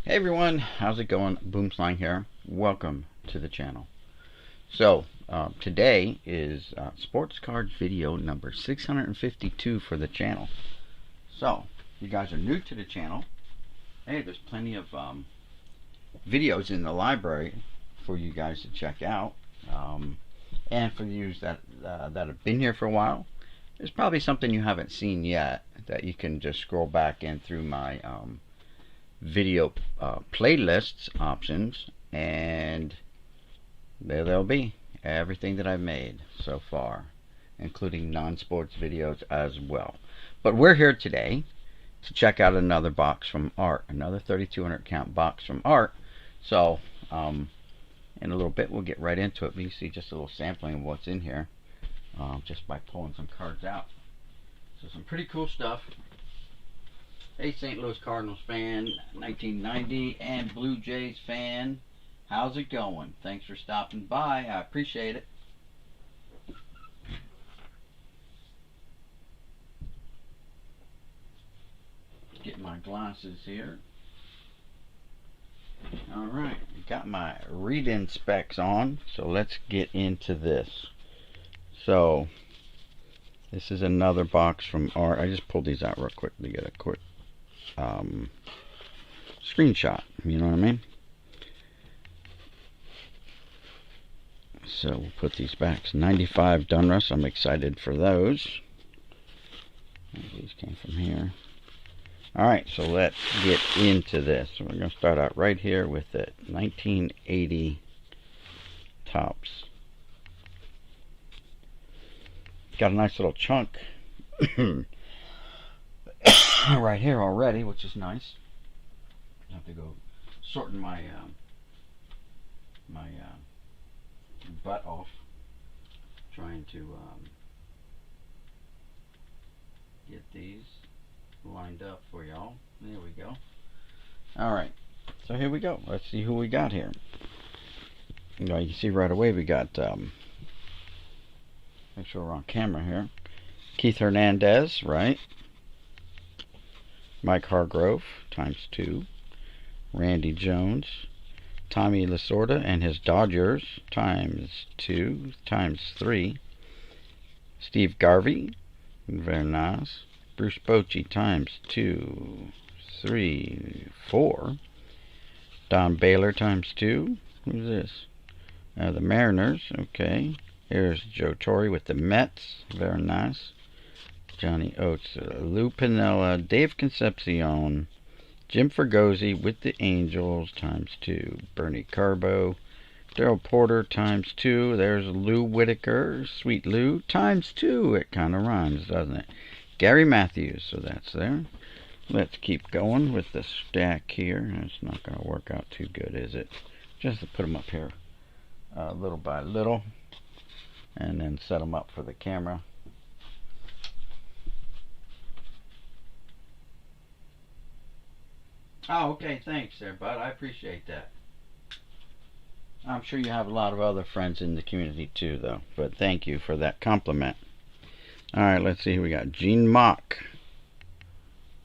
Hey everyone, how's it going? Boomslang here. Welcome to the channel. So, today is sports card video number 652 for the channel. So, you guys are new to the channel. Hey, there's plenty of videos in the library for you guys to check out. And for you that have been here for a while, there's probably something you haven't seen yet that you can just scroll back in through my video playlists options, and there they'll be, everything that I've made so far, including non-sports videos as well. But we're here today to check out another box from Art, another 3200 count box from Art. So in a little bit we'll get right into it. We see just a little sampling of what's in here just by pulling some cards out. So some pretty cool stuff. Hey, St. Louis Cardinals fan, 1990, and Blue Jays fan, how's it going? Thanks for stopping by. I appreciate it. Get my glasses here. Alright, got my read-in specs on, so let's get into this. So, this is another box from Art. I just pulled these out real quick to get a quick screenshot, you know what I mean? So we'll put these back. 95 Dunruss, I'm excited for those. These came from here. Alright, so let's get into this. So we're going to start out right here with the 1980 Topps. Got a nice little chunk right here already, which is nice. I have to go sorting my butt off, trying to get these lined up for y'all. There we go. Alright, so here we go. Let's see who we got here. You know, you can see right away we got make sure we're on camera here. Keith Hernandez, right? Mike Hargrove ×2, Randy Jones, Tommy Lasorda and his Dodgers ×2 ×3, Steve Garvey, very nice, Bruce Bochy ×2, 3, 4, Don Baylor ×2. Who's this? The Mariners. Okay. Here's Joe Torre with the Mets. Very nice. Johnny Oates, Lou Piniella, Dave Concepcion, Jim Fregosi with the Angels ×2, Bernie Carbo, Daryl Porter ×2. There's Lou Whitaker, Sweet Lou ×2. It kind of rhymes, doesn't it? Gary Matthews, so that's there. Let's keep going with the stack here. It's not going to work out too good, is it? Just to put them up here little by little, and then set them up for the camera. Oh, okay, thanks there, bud. I appreciate that. I'm sure you have a lot of other friends in the community too, though, but thank you for that compliment. Alright, let's see who we got. Gene Mock.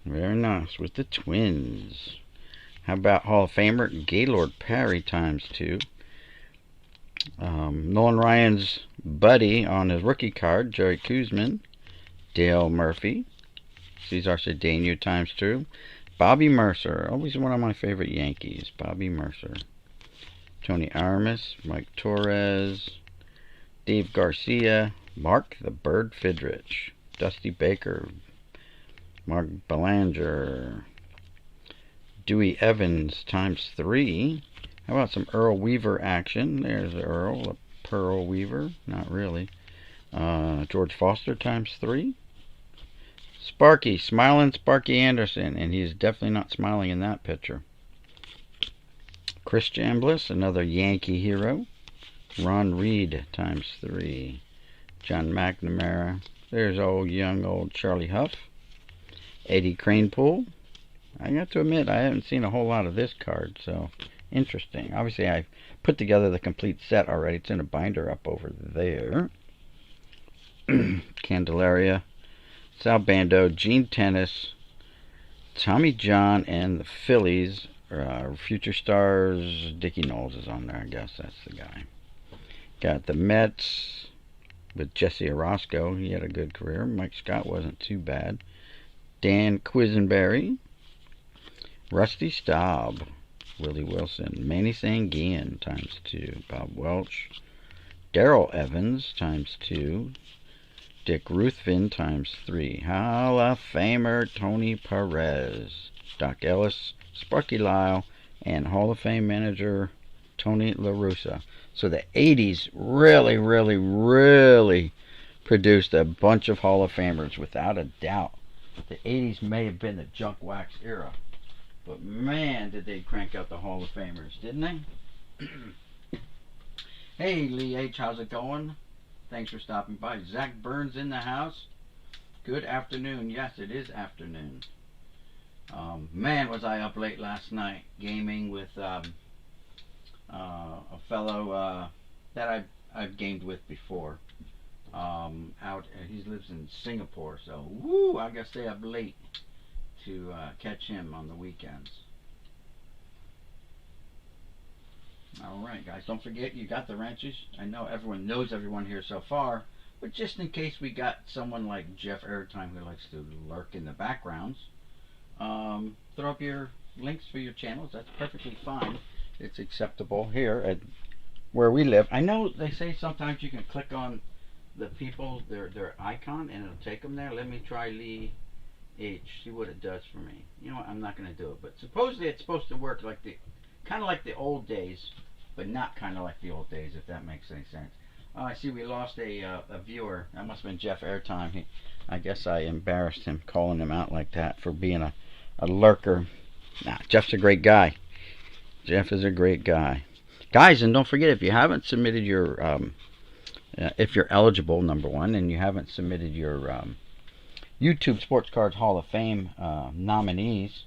Very nice, with the Twins. How about Hall of Famer Gaylord Perry ×2. Nolan Ryan's buddy on his rookie card, Jerry Kuzman. Dale Murphy. Cesar Cedeno ×2. Bobby Mercer, always one of my favorite Yankees. Bobby Mercer. Tony Aramis, Mike Torres, Dave Garcia, Mark the Bird Fidrich, Dusty Baker, Mark Belanger, Dewey Evans ×3. How about some Earl Weaver action? There's Earl, a Pearl Weaver, not really. George Foster ×3. Sparky, smiling Sparky Anderson, and he's definitely not smiling in that picture. Chris Chambliss, another Yankee hero. Ron Reed ×3. John McNamara. There's old Charlie Huff. Eddie Kranepool. I got to admit, I haven't seen a whole lot of this card, so interesting. Obviously, I put together the complete set already. It's in a binder up over there. Candelaria. Sal Bando, Gene Tennis, Tommy John, and the Phillies, Future Stars, Dickie Knowles is on there. I guess that's the guy. Got the Mets with Jesse Orosco. He had a good career. Mike Scott wasn't too bad. Dan Quisenberry. Rusty Staub. Willie Wilson. Manny Sanguian ×2. Bob Welch. Darrell Evans ×2. Dick Ruthven ×3. Hall of Famer Tony Perez. Doc Ellis. Sparky Lyle. And Hall of Fame manager Tony La Russa. So the 80s really, really, really produced a bunch of Hall of Famers, without a doubt. The 80s may have been the junk wax era, but man, did they crank out the Hall of Famers, didn't they? Hey, Lee H., how's it going? Thanks for stopping by. Zach Burns in the house. Good afternoon. Yes, it is afternoon. Man, was I up late last night gaming with a fellow that I've gamed with before. He lives in Singapore, so woo, I gotta stay up late to catch him on the weekends. Alright guys, don't forget you got the wrenches. I know everyone knows everyone here so far, but just in case we got someone like Jeff Airtime who likes to lurk in the backgrounds, throw up your links for your channels. That's perfectly fine. It's acceptable here at where we live. I know they say sometimes you can click on the people, their icon, and it'll take them there. Let me try Lee H. See what it does for me. You know what? I'm not going to do it. But supposedly it's supposed to work like kind of like the old days, but not kind of like the old days, if that makes any sense. I see we lost a viewer. That must have been Jeff Airtime. I guess I embarrassed him calling him out like that for being a lurker. Nah, Jeff's a great guy. Jeff is a great guy. Guys, and don't forget, if you haven't submitted your, if you're eligible, number one, and you haven't submitted your YouTube Sports Cards Hall of Fame nominees,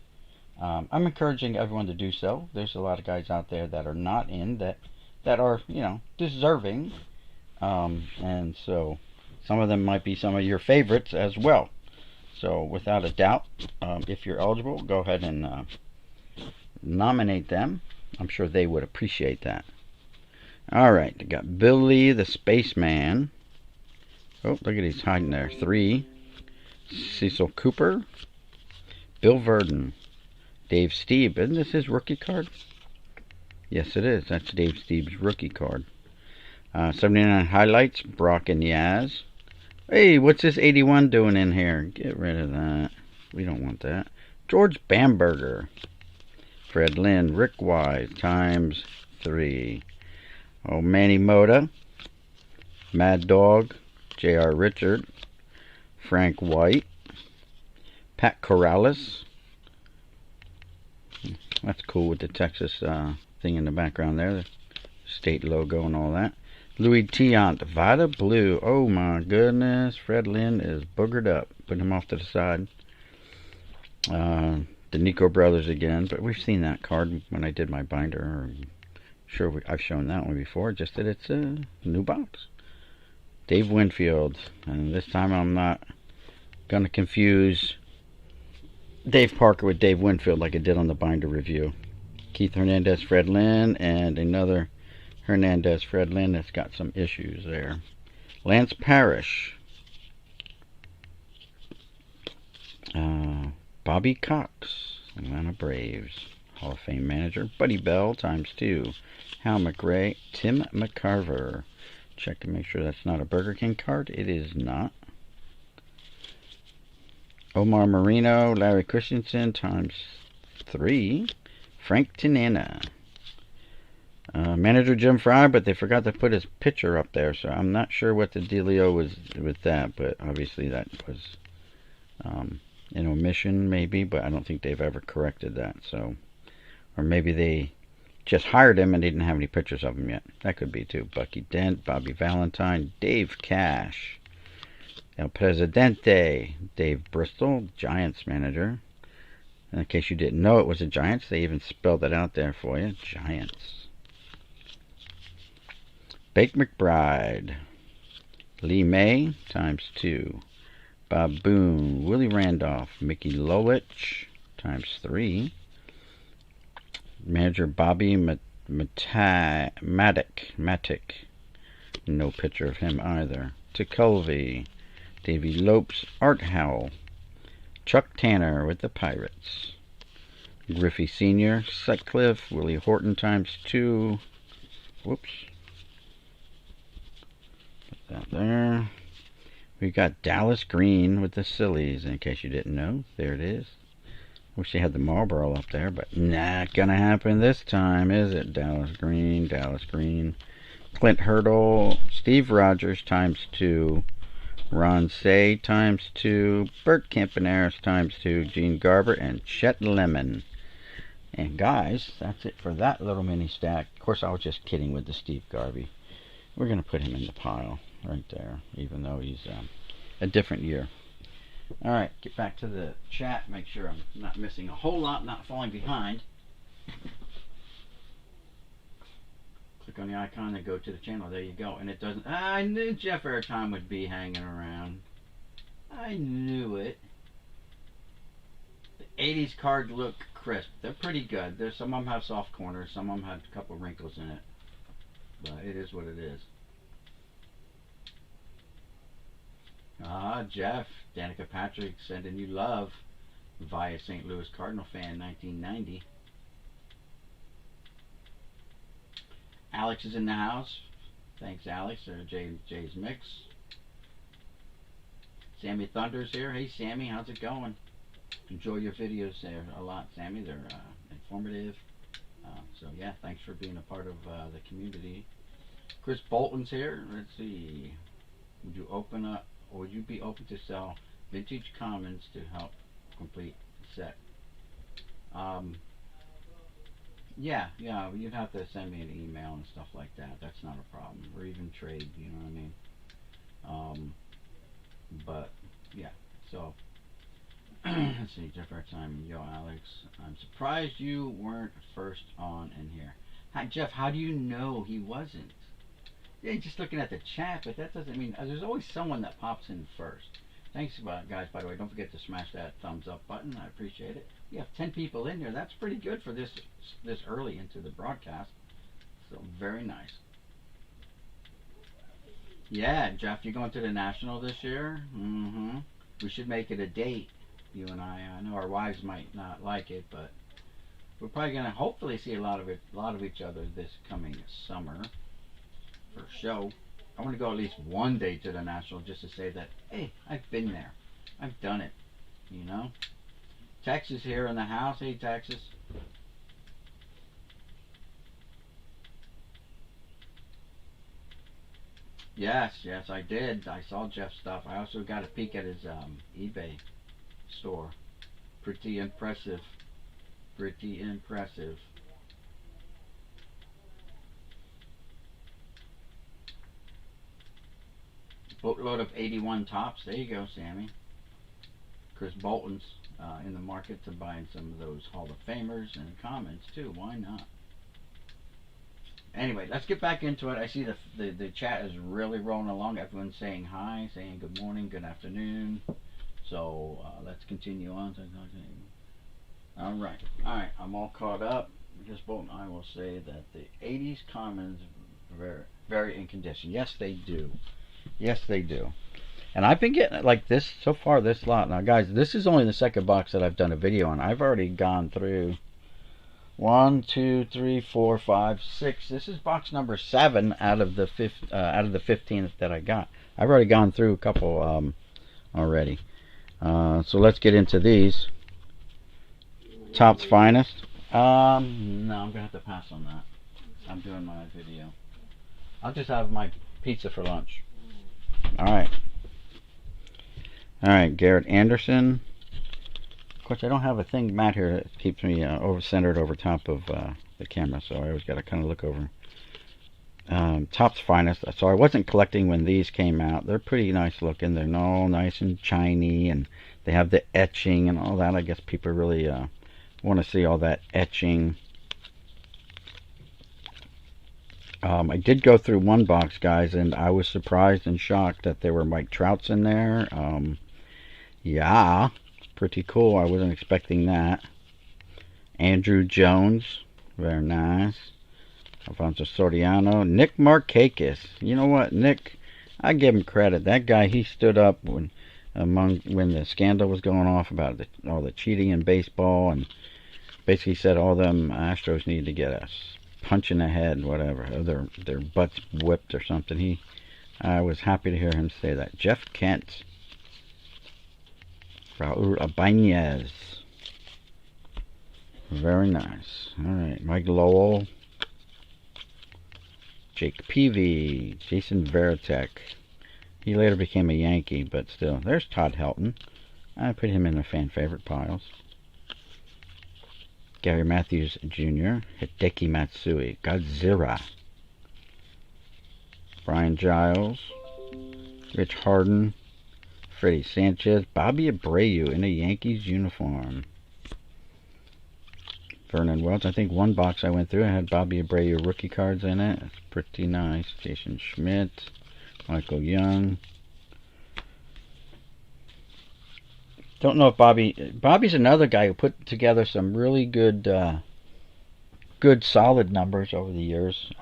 I'm encouraging everyone to do so. There's a lot of guys out there that are not in, that are, you know, deserving. And so some of them might be some of your favorites as well. So without a doubt, if you're eligible, go ahead and nominate them. I'm sure they would appreciate that. Alright, they got Billy the Spaceman. Oh, look at he's hiding there. 3. Cecil Cooper. Bill Verdon. Dave Stieb. Isn't this his rookie card? Yes, it is. That's Dave Stieb's rookie card. 79 highlights. Brock and Yaz. Hey, what's this 81 doing in here? Get rid of that. We don't want that. George Bamberger. Fred Lynn. Rick Wise ×3. Oh, Manny Moda. Mad Dog. J.R. Richard. Frank White. Pat Corrales. That's cool with the Texas thing in the background there. The state logo and all that. Louis Tiant. Vita Blue. Oh my goodness. Fred Lynn is boogered up. Put him off to the side. The Nico Brothers again. But we've seen that card when I did my binder. I'm sure I've shown that one before. Just that it's a new box. Dave Winfield. And this time I'm not going to confuse Dave Parker with Dave Winfield like I did on the binder review. Keith Hernandez, Fred Lynn, and another Hernandez, Fred Lynn that's got some issues there. Lance Parrish. Bobby Cox, Atlanta Braves. Hall of Fame manager. Buddy Bell ×2. Hal McRae. Tim McCarver. Check to make sure that's not a Burger King card. It is not. Omar Marino, Larry Christensen ×3. Frank Tanana. Manager Jim Fryer, but they forgot to put his picture up there, so I'm not sure what the dealio was with that, but obviously that was an omission maybe, but I don't think they've ever corrected that. So, or maybe they just hired him and they didn't have any pictures of him yet. That could be too. Bucky Dent, Bobby Valentine, Dave Cash. El Presidente, Dave Bristol, Giants manager. In case you didn't know it was a Giants, they even spelled it out there for you. Giants. Bake McBride. Lee May ×2. Bob Boone, Willie Randolph, Mickey Lolich ×3. Manager Bobby Matic. No picture of him either. Ticovey. Davy Lopes. Art Howell. Chuck Tanner with the Pirates. Griffey Sr. Sutcliffe. Willie Horton ×2. Whoops. Put that there. We got Dallas Green with the Sillies, in case you didn't know. There it is. Wish they had the Marlboro up there, but not gonna happen this time, is it? Dallas Green, Dallas Green. Clint Hurdle, Steve Rogers ×2. Ron Say ×2. Bert Campaneris ×2. Gene Garber and Chet Lemon. And guys, that's it for that little mini stack. Of course, I was just kidding with the Steve Garvey. We're gonna put him in the pile right there, even though he's a different year. Alright, get back to the chat, make sure I'm not missing a whole lot, not falling behind. Click on the icon and go to the channel. There you go. And it doesn't... I knew Jeff Airtime would be hanging around. I knew it. The 80s cards look crisp. They're pretty good. Some of them have soft corners. Some of them have a couple wrinkles in it. But it is what it is. Jeff, Danica Patrick sending you love via St. Louis Cardinal fan 1990. Alex is in the house. Thanks, Alex. Jay's Mix. Sammy Thunder's here. Hey, Sammy, how's it going? Enjoy your videos there a lot, Sammy. They're informative. So, yeah, thanks for being a part of the community. Chris Bolton's here. Let's see. Would you be open to sell vintage commons to help complete the set? Yeah, you'd have to send me an email and stuff like that. That's not a problem. Or even trade, you know what I mean? But, yeah, so, let's see, Jeff Airtime, yo, Alex, I'm surprised you weren't first on in here. Hi, Jeff, how do you know he wasn't? Yeah, just looking at the chat, but that doesn't mean... there's always someone that pops in first. Thanks, guys, by the way. Don't forget to smash that thumbs up button. I appreciate it. We have 10 people in there. That's pretty good for this early into the broadcast. So, very nice. Yeah, Jeff, you going to the National this year? Mm-hmm. We should make it a date, you and I. I know our wives might not like it, but we're probably going to hopefully see a lot of each other this coming summer. For show. I want to go at least one day to the National just to say that, hey, I've been there. I've done it. You know? Texas here in the house. Hey, Texas. Yes, I did. I saw Jeff's stuff. I also got a peek at his eBay store. Pretty impressive. Pretty impressive. Boatload of 81 tops. There you go, Sammy. Chris Bolton's in the market to buying some of those Hall of Famers and comments too. Why not? Anyway, let's get back into it. I see the chat is really rolling along. Everyone's saying hi, saying good morning, good afternoon. So let's continue on. All right. I'm all caught up. Chris Bolton, I will say that the 80s commons are very in condition. Yes, they do. Yes, they do. And I've been getting like this so far, this lot. Now, guys, this is only the second box that I've done a video on. I've already gone through 1, 2, 3, 4, 5, 6. This is box number 7 out of the 15 that I got. I've already gone through a couple already. So let's get into these. Topps Finest. No, I'm gonna have to pass on that. I'm doing my video. I'll just have my pizza for lunch. Alright, Garrett Anderson. Of course, I don't have a thing mat here that keeps me centered over top of the camera, so I always got to kind of look over. Topps Finest. So I wasn't collecting when these came out. They're pretty nice looking. They're all nice and shiny, and they have the etching and all that. I guess people really want to see all that etching. I did go through one box, guys, and I was surprised and shocked that there were Mike Trouts in there. Yeah, it's pretty cool. I wasn't expecting that. Andrew Jones, Very nice. Alfonso Soriano. Nick Markakis. You know what, Nick? I give him credit. That guy, he stood up when the scandal was going off about all the cheating in baseball, and basically said all them Astros need to get a punch in the head, whatever, or their butts whipped or something. I was happy to hear him say that. Jeff Kent. Raul Ibanez. Very nice. All right, Mike Lowell. Jake Peavy. Jason Varitek. He later became a Yankee, but still. There's Todd Helton. I put him in the fan favorite piles. Gary Matthews Jr. Hideki Matsui. Godzilla. Brian Giles. Rich Harden. Freddie Sanchez. Bobby Abreu in a Yankees uniform. Vernon Welch. I think one box I went through, I had Bobby Abreu rookie cards in it. It's pretty nice. Jason Schmidt. Michael Young. Don't know if Bobby's another guy who put together some really good solid numbers over the years.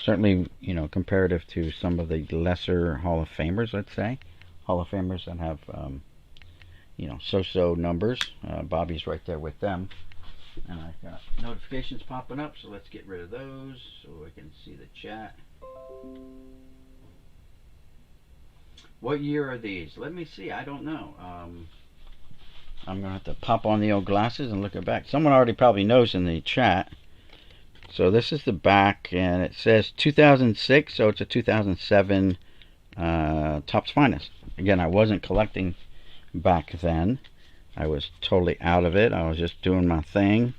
Certainly, comparative to some of the lesser Hall of Famers, let's say. Hall of Famers that have, so-so numbers. Bobby's right there with them. And I've got notifications popping up, so let's get rid of those so I can see the chat. What year are these? Let me see. I don't know. I'm going to have to pop on the old glasses and look it back. Someone already probably knows in the chat. So this is the back, and it says 2006, so it's a 2007 Topps Finest. Again, I wasn't collecting back then. I was totally out of it. I was just doing my thing,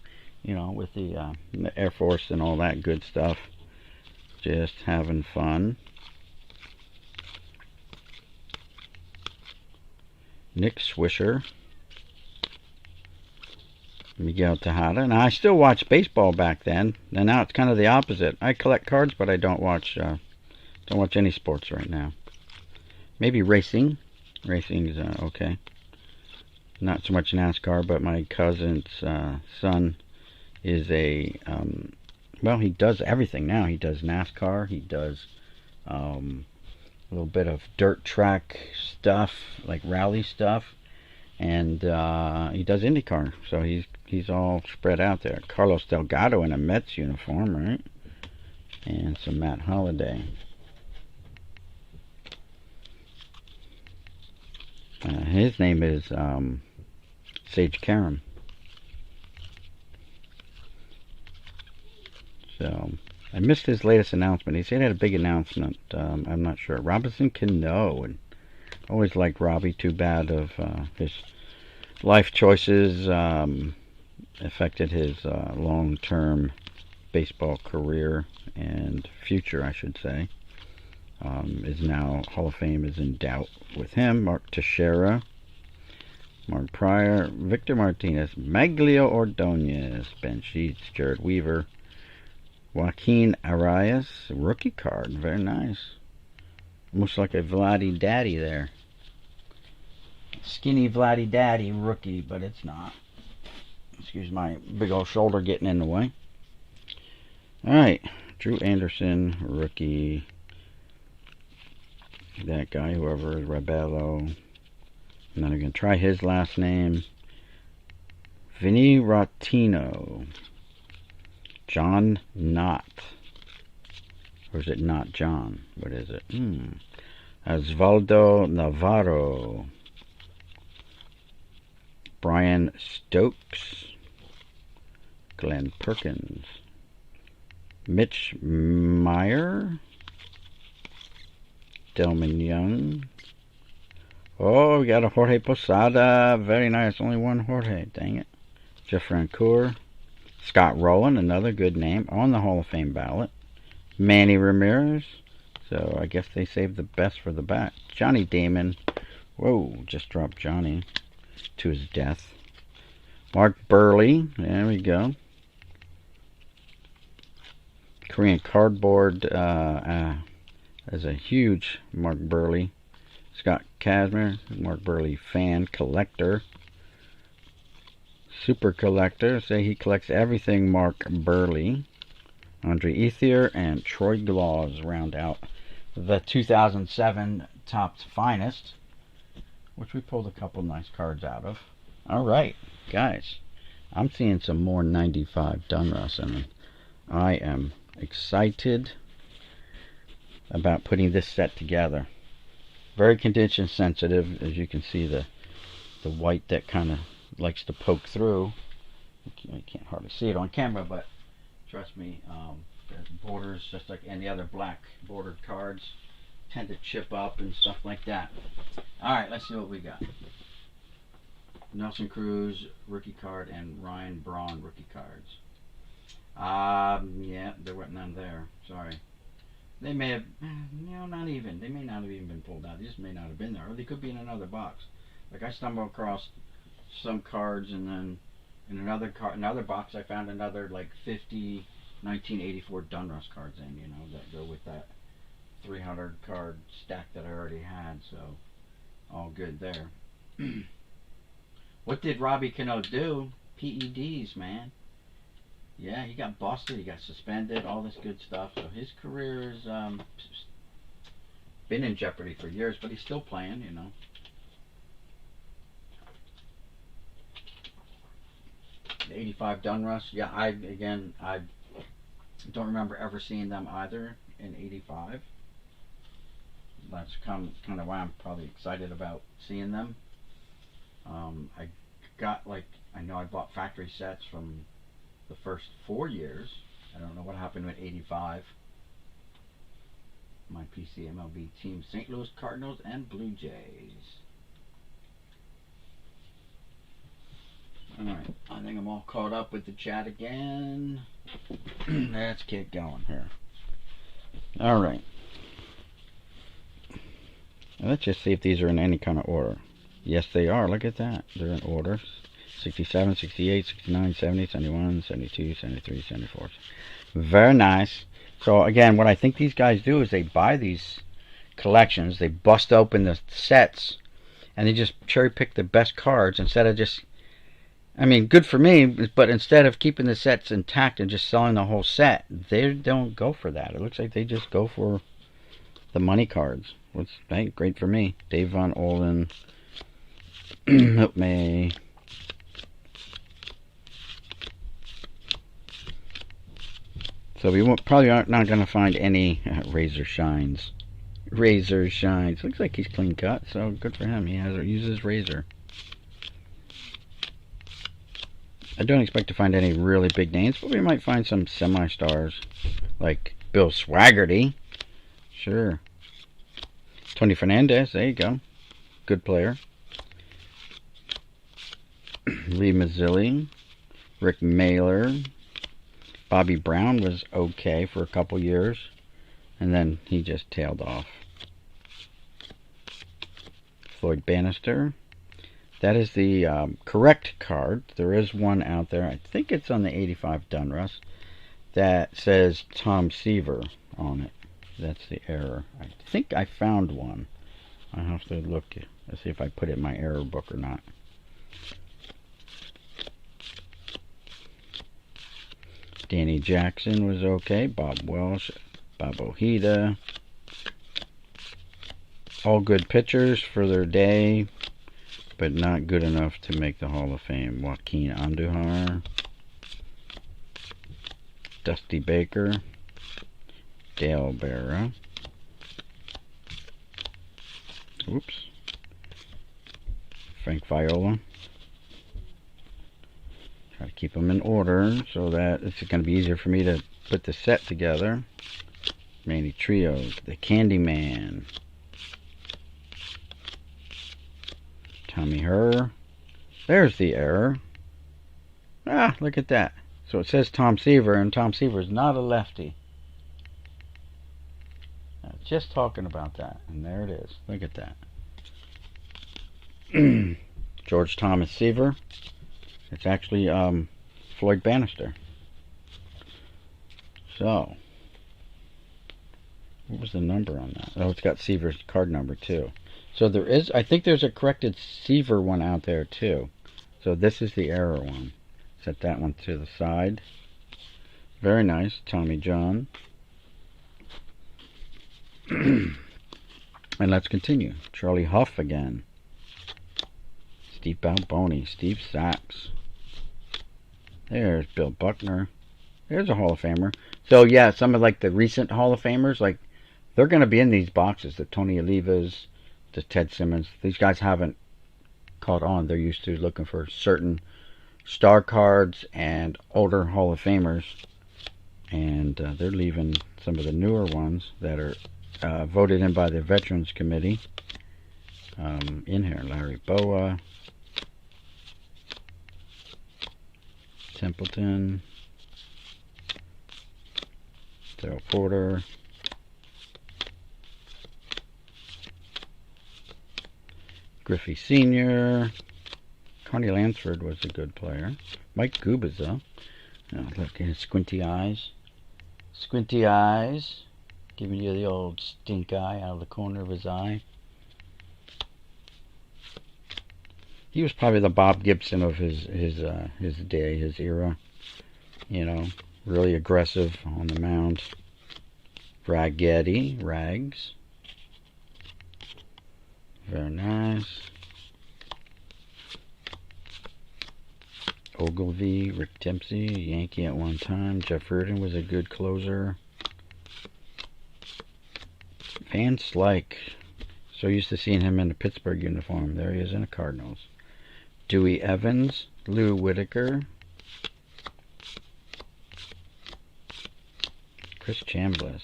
with the Air Force and all that good stuff. Just having fun. Nick Swisher. Miguel Tejada. Now, I still watched baseball back then, and now it's kind of the opposite. I collect cards, but I don't watch any sports right now. Maybe racing. Racing is okay. Not so much NASCAR, but my cousin's son is he does everything now. He does NASCAR. He does a little bit of dirt track stuff, like rally stuff, and he does IndyCar. So he's all spread out there. Carlos Delgado in a Mets uniform, right? And some Matt Holliday. His name is Sage Karam. So I missed his latest announcement. He said he had a big announcement. I'm not sure. Robinson Cano, and always liked Robbie. Too bad of his life choices affected his long-term baseball career and future, I should say. Is now Hall of Fame is in doubt with him. Mark Teixeira, Mark Pryor, Victor Martinez, Maglio Ordonez, Ben Sheets, Jared Weaver, Joaquin Arias, rookie card, very nice. Almost like a Vladdy Daddy there. Skinny Vladdy Daddy rookie, but it's not. Excuse my big old shoulder getting in the way. Alright, Drew Anderson, rookie. That guy, whoever is Rabello. I'm not even going to try his last name. Vinny Rottino. John Knott. Or is it not John? What is it? Osvaldo Navarro. Brian Stokes. Glenn Perkins. Mitch Meyer. Delman Young. Oh, we got a Jorge Posada. Very nice. Only one Jorge. Dang it. Jeff Francoeur. Scott Rowland, another good name, on the Hall of Fame ballot. Manny Ramirez. So I guess they saved the best for the back. Johnny Damon. Whoa, just dropped Johnny to his death. Mark Burley. There we go. Korean Cardboard. As a huge Mark Burley. Scott Kazmir, Mark Burley fan, collector. Super collector. Say he collects everything. Mark Burley, Andre Ethier, and Troy Glaus round out the 2007 Topps Finest, which we pulled a couple nice cards out of. Alright, guys. I'm seeing some more 95 Donruss, and I am excited about putting this set together. Very condition sensitive, as you can see, the white that kind of likes to poke through. You can't hardly see it on camera, but trust me, the borders, just like any other black bordered cards, tend to chip up and stuff like that. Alright, let's see what we got. Nelson Cruz rookie card and Ryan Braun rookie cards. Yeah, there were none there. Sorry. They may have, not even. They may not have even been pulled out. They just may not have been there, or they could be in another box. Like I stumbled across some cards, and then in another box, I found another like 50 1984 Donruss cards in. That go with that 300 card stack that I already had. So all good there. What did Robbie Cano do? PEDs, man. Yeah, he got busted, he got suspended, all this good stuff. So his career's been in jeopardy for years, but he's still playing, 85 Donruss. Yeah, I don't remember ever seeing them either in 85. That's kind of why I'm probably excited about seeing them. I got I know I bought factory sets from the first 4 years. I don't know what happened with 85. My PC MLB team, St. Louis Cardinals and Blue Jays. Alright, I think I'm all caught up with the chat again. Let's get going here. Alright. Let's just see if these are in any kind of order. Yes, they are. Look at that. They're in order. 67, 68, 69, 70, 71, 72, 73, 74. Very nice. So, again, what I think these guys do is they buy these collections, they bust open the sets, and they just cherry pick the best cards instead of just... I mean, good for me, but instead of keeping the sets intact and just selling the whole set, they don't go for that. It looks like they just go for the money cards. Which, hey, great for me. Dave Von Olden... Help me. So we probably not going to find any razor shines. Razor shines. Looks like he's clean cut, so good for him. He uses razor. I don't expect to find any really big names, but we might find some semi-stars, like Bill Swaggerty. Sure. Tony Fernandez. There you go. Good player. Lee Mazzilli, Rick Mailer, Bobby Brown was okay for a couple years, and then he just tailed off. Floyd Bannister. That is the correct card. There is one out there, I think it's on the 85 Donruss, that says Tom Seaver on it. That's the error. I think I found one. I'll have to look to see if I put it in my error book or not. Danny Jackson was okay. Bob Welsh, Bob Ojeda. All good pitchers for their day, but not good enough to make the Hall of Fame. Joaquin Andujar, Dusty Baker, Dale Berra. Oops. Frank Viola. Try to keep them in order so that it's going to be easier for me to put the set together. Manny Trios, the Candyman, Tommy Herr. There's the error. Ah, look at that. So it says Tom Seaver, and Tom Seaver is not a lefty. Just talking about that, and there it is. Look at that. George Thomas Seaver. It's actually Floyd Bannister. So, what was the number on that? Oh, it's got Seaver's card number too. So there is, I think there's a corrected Seaver one out there too. So this is the error one. Set that one to the side. Very nice, Tommy John. And let's continue. Charlie Huff again. Steve Balboni, Steve Sachs. There's Bill Buckner. There's a Hall of Famer. So yeah, some of like the recent Hall of Famers, like they're going to be in these boxes. The Tony Olivas, the Ted Simmons. These guys haven't caught on. They're used to looking for certain star cards and older Hall of Famers, and they're leaving some of the newer ones that are voted in by the Veterans Committee in here. Larry Boa, Templeton, Daryl Porter, Griffey Sr., Connie Lansford was a good player. Mike Gubiza. Look at his squinty eyes. Squinty eyes. Giving you the old stink eye out of the corner of his eye. He was probably the Bob Gibson of his day, his era. You know, really aggressive on the mound. Raggedy, Rags. Very nice. Ogilvy, Rick Dempsey, Yankee at one time. Jeff Reardon was a good closer. Van Slyke. So used to seeing him in the Pittsburgh uniform. There he is in the Cardinals. Dewey Evans, Lou Whitaker. Chris Chambliss.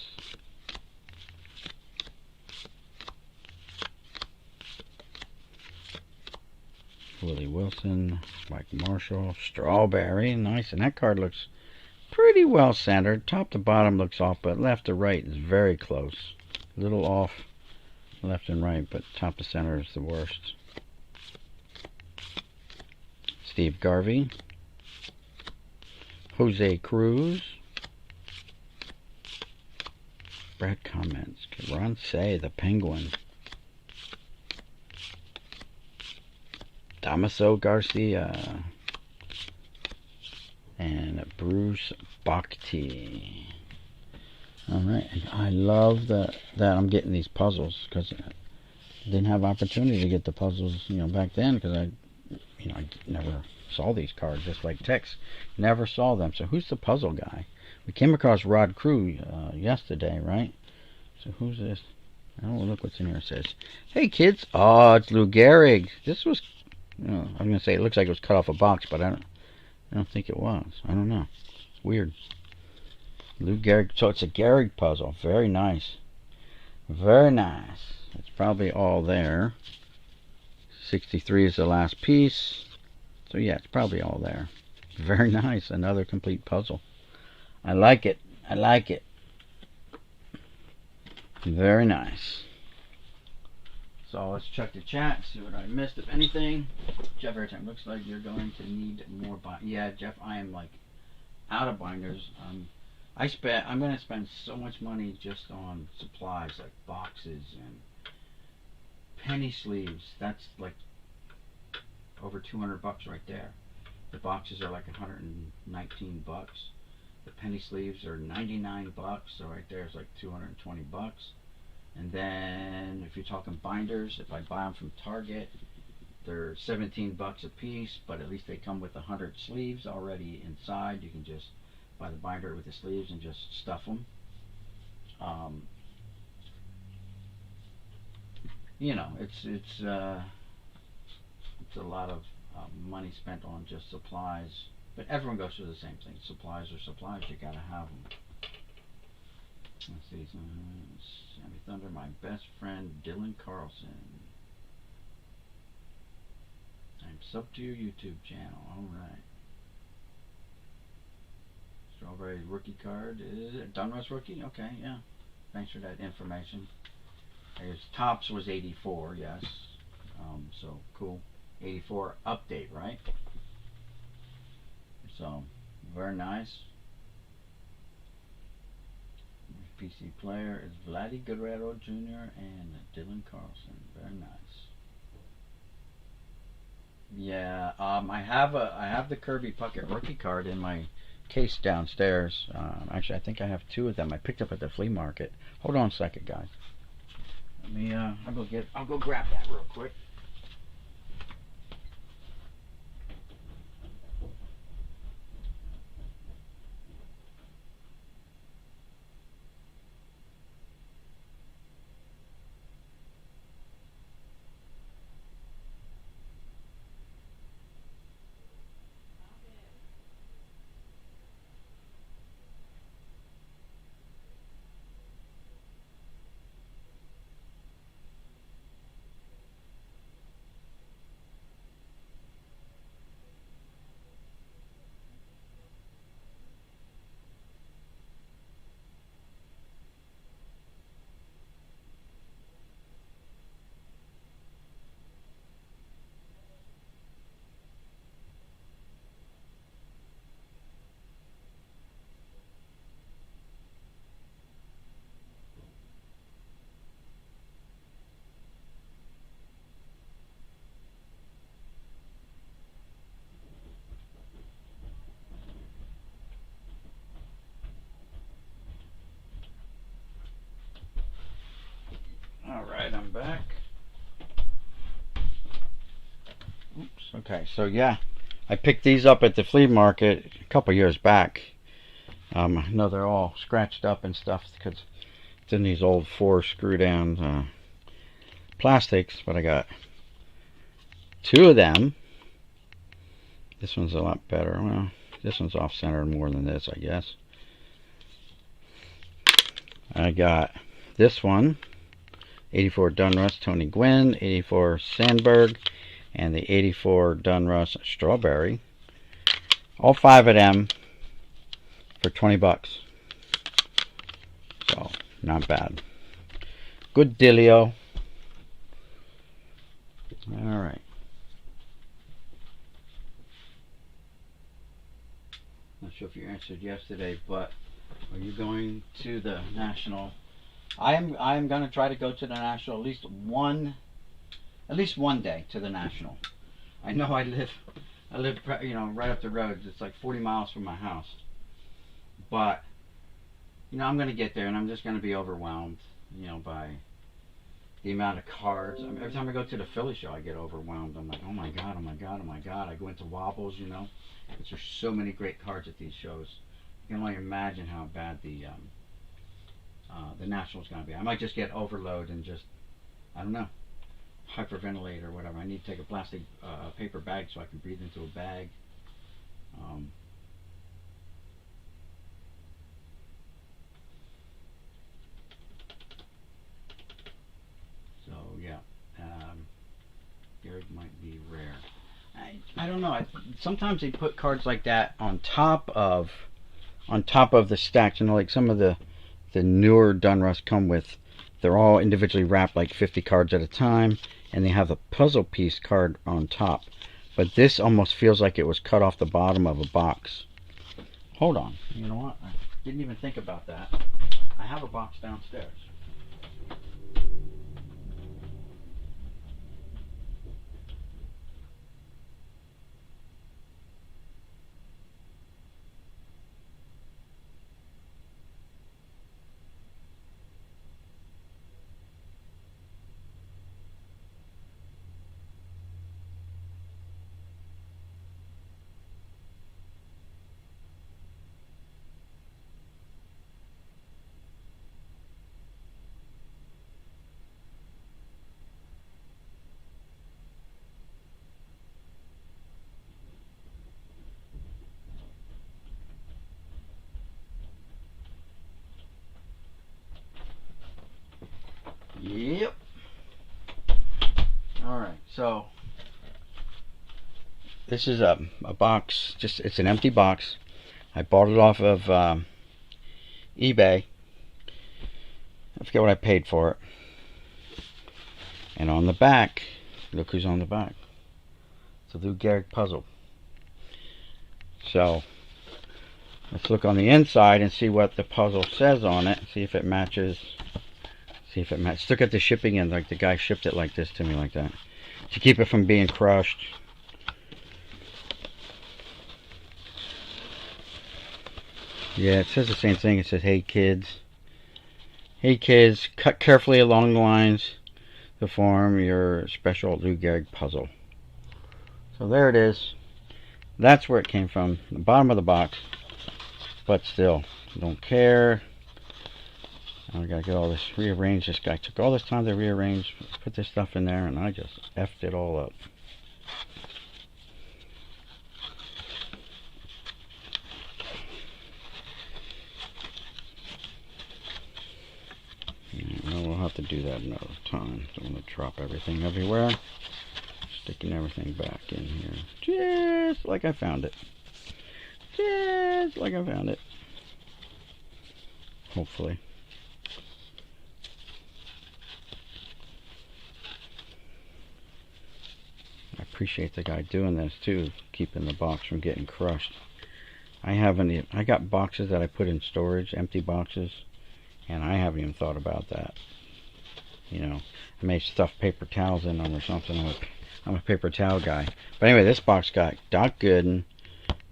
Willie Wilson, Mike Marshall, Strawberry, nice, and that card looks pretty well centered. Top to bottom looks off, but left to right is very close. A little off left and right, but top to center is the worst. Steve Garvey, Jose Cruz, Brad Comments, Ron Say, the Penguin, Damaso Garcia, and Bruce Bhakti. Alright, I love that I'm getting these puzzles, because I didn't have opportunity to get the puzzles, back then, because I never saw these cards, just like Tex. Never saw them. So who's the puzzle guy? We came across Rod Cruz yesterday, right? So who's this? Oh, look what's in here. It says, "Hey kids." Oh, it's Lou Gehrig. This was, I'm gonna say it looks like it was cut off a box, but I don't think it was. I don't know. It's weird. Lou Gehrig. So it's a Gehrig puzzle. Very nice. Very nice. It's probably all there. 63 is the last piece. So yeah, it's probably all there. Very nice. Another complete puzzle. I like it. I like it. Very nice. So let's check the chat, see what I missed, if anything. Jeff Airtime, looks like you're going to need more yeah, Jeff, I am like out of binders. I'm going to spend so much money just on supplies like boxes and penny sleeves. That's like over 200 bucks right there. The boxes are like 119 bucks. The penny sleeves are 99 bucks, so right there is like 220 bucks. And then if you're talking binders, if I buy them from Target, they're 17 bucks a piece, but at least they come with 100 sleeves already inside. You can just buy the binder with the sleeves and just stuff them. It's a lot of money spent on just supplies, but everyone goes through the same thing. Supplies are supplies. You gotta have them. Let's see. Sammy Thunder, my best friend Dylan Carlson. I'm sub to your YouTube channel. All right. Strawberry rookie card. Is it Dunruss rookie? Okay, yeah. Thanks for that information. His tops was 84. Yes. So cool. 84 update, right? So very nice. PC player is Vladdy Guerrero Jr. and Dylan Carlson. Very nice. Yeah, I have the Kirby Puckett rookie card in my case downstairs. Actually, I think I have two of them. I picked up at the flea market. Hold on a second, guys. Let me. I'll go grab that real quick. All right, I'm back. Oops. Okay, so yeah, I picked these up at the flea market a couple years back. I know they're all scratched up and stuff because it's in these old 4 screw down plastics, but I got two of them. This one's a lot better. Well, this one's off center more than this, I guess. I got this one, 84 Dunruss Tony Gwynn, 84 Sandberg, and the 84 Dunruss Strawberry. All 5 of them for 20 bucks. So, not bad. Good dealio. Alright. Not sure if you answered yesterday, but are you going to the National? I am going to try to go to the National at least one day to the National. I know I live right up the road. It's like 40 miles from my house. But I'm going to get there and I'm just going to be overwhelmed, by the amount of cards. I mean, every time I go to the Philly show, I get overwhelmed. I'm like, oh my god, oh my god, oh my god. I go into Wobbles, because there's so many great cards at these shows. You can only imagine how bad the National's going to be. I might just get overload and just, I don't know, hyperventilate or whatever. I need to take a plastic paper bag so I can breathe into a bag. So yeah, Gary might be rare. I don't know. Sometimes they put cards like that on top of the stacks. Like some of the newer Dunruss come with, they're all individually wrapped like 50 cards at a time, and they have the puzzle piece card on top. But this almost feels like it was cut off the bottom of a box. Hold on. You know what? I didn't even think about that. I have a box downstairs. Yep. Alright, so this is a box, it's an empty box. I bought it off of eBay. I forget what I paid for it. And on the back, look who's on the back. It's a Lou Gehrig puzzle. So let's look on the inside and see what the puzzle says on it. See if it matches. Look at the shipping end, like the guy shipped it like this to me, like that, to keep it from being crushed. Yeah, it says the same thing. It says, hey kids. Hey kids, cut carefully along the lines to form your special Lou Gehrig puzzle. So there it is. That's where it came from. The bottom of the box. But still, don't care. I gotta get all this rearranged. This guy took all this time to rearrange, put this stuff in there, and I just effed it all up. Well, we'll have to do that another time. Don't want to drop everything everywhere. Sticking everything back in here. Just like I found it. Just like I found it. Hopefully. I appreciate the guy doing this too, keeping the box from getting crushed. I got boxes that I put in storage, empty boxes, and I haven't even thought about that. You know, I may stuff paper towels in them or something. I'm a paper towel guy. But anyway, this box got Doc Gooden,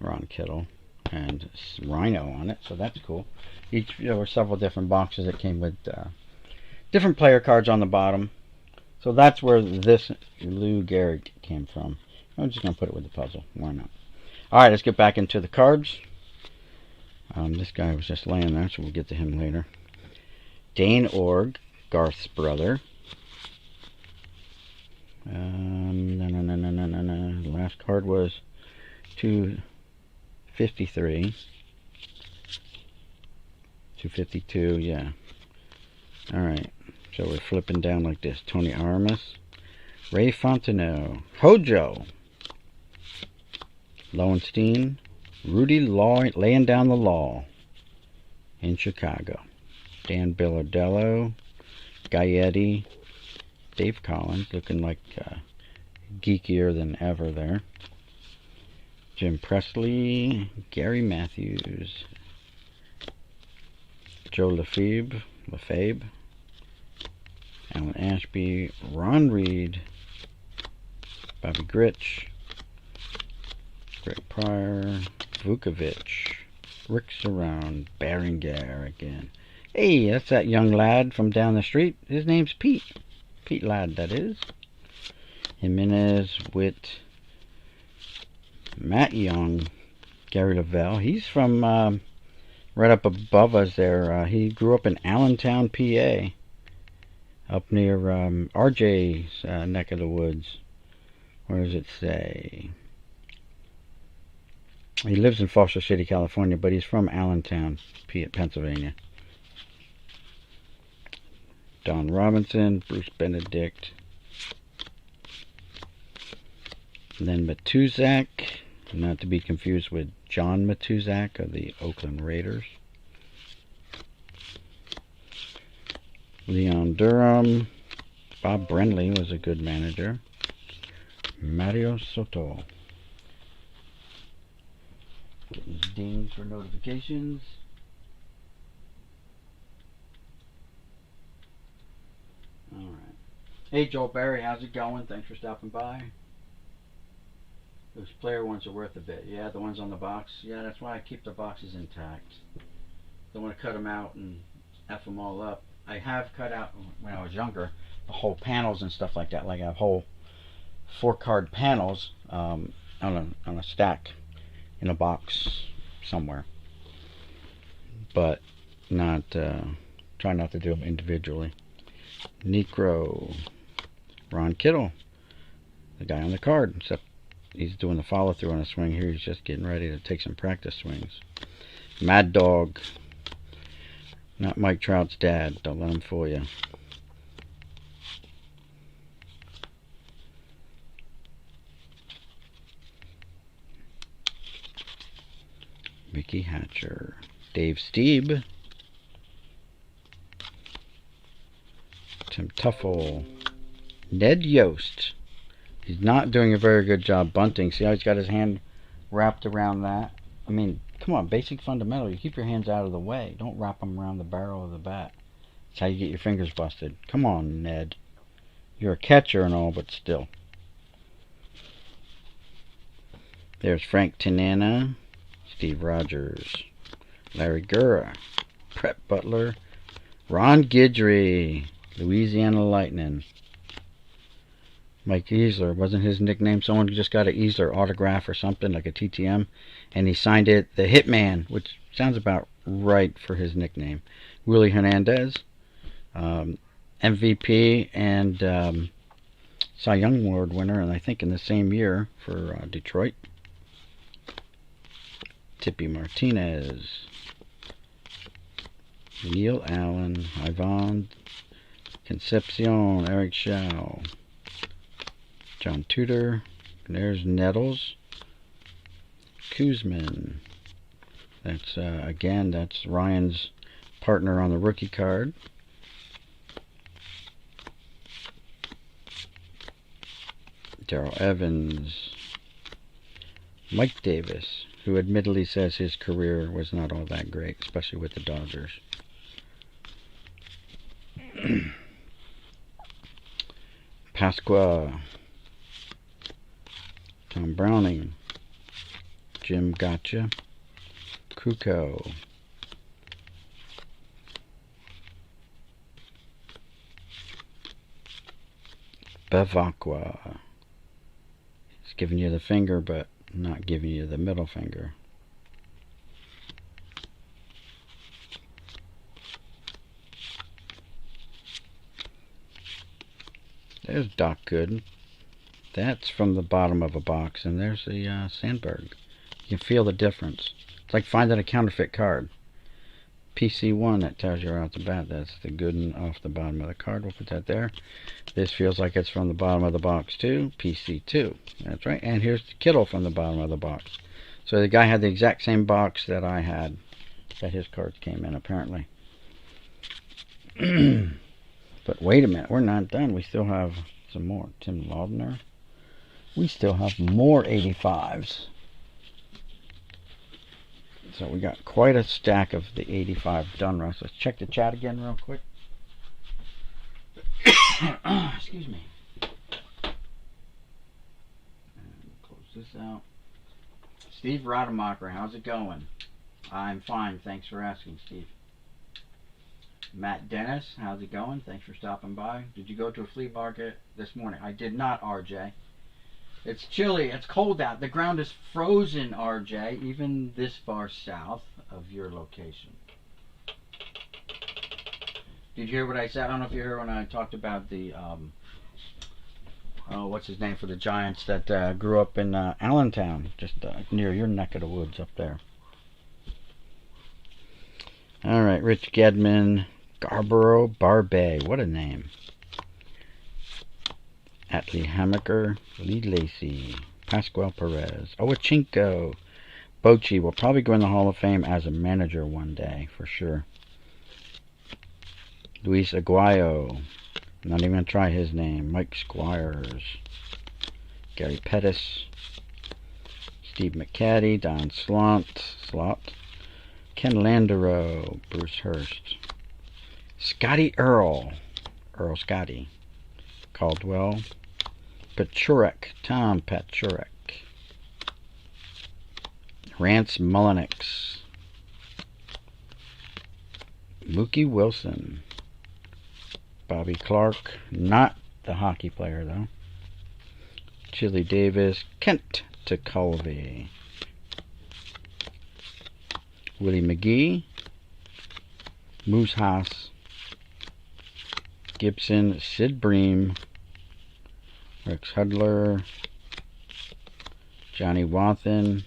Ron Kittle, and Rhino on it, so that's cool. There were several different boxes that came with different player cards on the bottom. So that's where this Lou Gehrig came from. I'm just going to put it with the puzzle. Why not? Alright, let's get back into the cards. This guy was just laying there, so we'll get to him later. Dane Org, Garth's brother. The last card was 253. 252, yeah. Alright, so we're flipping down like this. Tony Aramis, Ray Fontenot, Hojo, Lowenstein, Rudy Law, laying down the law in Chicago. Dan Bilardello, Gaetti, Dave Collins, looking like geekier than ever there. Jim Presley, Gary Matthews, Joe Lefebvre, Alan Ashby, Ron Reed, Bobby Grich, Greg Pryor, Vukovic, Rick Surround, Berenguer again. Hey, that's that young lad from down the street. His name's Pete. Pete Ladd, that is. Jimenez, Witt, Matt Young, Gary Lavelle. He's from right up above us there. He grew up in Allentown, PA. Up near RJ's neck of the woods. Where does it say? He lives in Foster City, California, but he's from Allentown, Pennsylvania. Don Robinson, Bruce Benedict. Then Matuzak, not to be confused with John Matuzak of the Oakland Raiders. Leon Durham. Bob Brenly was a good manager. Mario Soto. Getting these dings for notifications. Alright. Hey Joel Barry, how's it going? Thanks for stopping by. Those player ones are worth a bit. Yeah, the ones on the box. Yeah, that's why I keep the boxes intact. Don't want to cut them out and F them all up. I have cut out, when I was younger, the whole panels and stuff like that. Like I have whole 4-card panels on a stack in a box somewhere. But not, try not to do them individually. Necro, Ron Kittle, the guy on the card, except he's doing the follow through on a swing here. He's just getting ready to take some practice swings. Mad Dog, not Mike Trout's dad. Don't let him fool you. Mickey Hatcher, Dave Steeb, Tim Tuffle, Ned Yost. He's not doing a very good job bunting. See how he's got his hand wrapped around that? I mean, come on, basic fundamental. You keep your hands out of the way. Don't wrap them around the barrel of the bat. That's how you get your fingers busted. Come on, Ned. You're a catcher and all, but still. There's Frank Tanana, Steve Rogers, Larry Gura, Brett Butler, Ron Guidry, Louisiana Lightning. Mike Easler, wasn't his nickname? Someone just got an Easler autograph or something, like a TTM, and he signed it the Hitman, which sounds about right for his nickname. Willie Hernandez, MVP and Cy Young Award winner, and I think in the same year for Detroit. Tippy Martinez, Neil Allen, Ivan Concepcion, Eric Shaw, John Tudor, there's Nettles, Kuzman. That's again, that's Ryan's partner on the rookie card. Darrell Evans, Mike Davis, who admittedly says his career was not all that great, especially with the Dodgers. Pasqua, Tom Browning, Jim Gotcha, Kuko, Bevacqua. He's giving you the finger, but not giving you the middle finger. There's Doc Gooden. That's from the bottom of a box, and there's the Sandberg. You can feel the difference. It's like finding a counterfeit card. PC1, that tells you right off the bat. That's the Gooden off the bottom of the card. We'll put that there. This feels like it's from the bottom of the box too. PC2. That's right. And here's the Kittle from the bottom of the box. So the guy had the exact same box that I had, that his cards came in, apparently. But wait a minute, we're not done. We still have some more. Tim Laudner. We still have more 85s. So we got quite a stack of the 85 done, Russ. Let's check the chat again real quick. Excuse me. And close this out. Steve Rademacher, how's it going? I'm fine. Thanks for asking, Steve. Matt Dennis, how's it going? Thanks for stopping by. Did you go to a flea market this morning? I did not, RJ. It's chilly. It's cold out. The ground is frozen, RJ, even this far south of your location. Did you hear what I said? I don't know if you heard when I talked about the, what's his name for the Giants that grew up in Allentown, just near your neck of the woods up there. All right, Rich Gedman, Scarborough Barbet, what a name. Atlee Hammaker, Lee Lacy, Pascual Perez, Owachinko, Bochy will probably go in the Hall of Fame as a manager one day, for sure. Luis Aguayo, not even going to try his name. Mike Squires, Gary Pettis, Steve McCaddy, Don Slott, Ken Landerow, Bruce Hurst, Scotty Earl Scotty, Caldwell, Pachurek, Tom Pachurek, Rance Mullenix, Mookie Wilson, Bobby Clark, not the hockey player though, Chili Davis, Kent Tekulve, Willie McGee, Moose Haas, Gibson, Sid Bream, Rex Hudler, Johnny Wathan,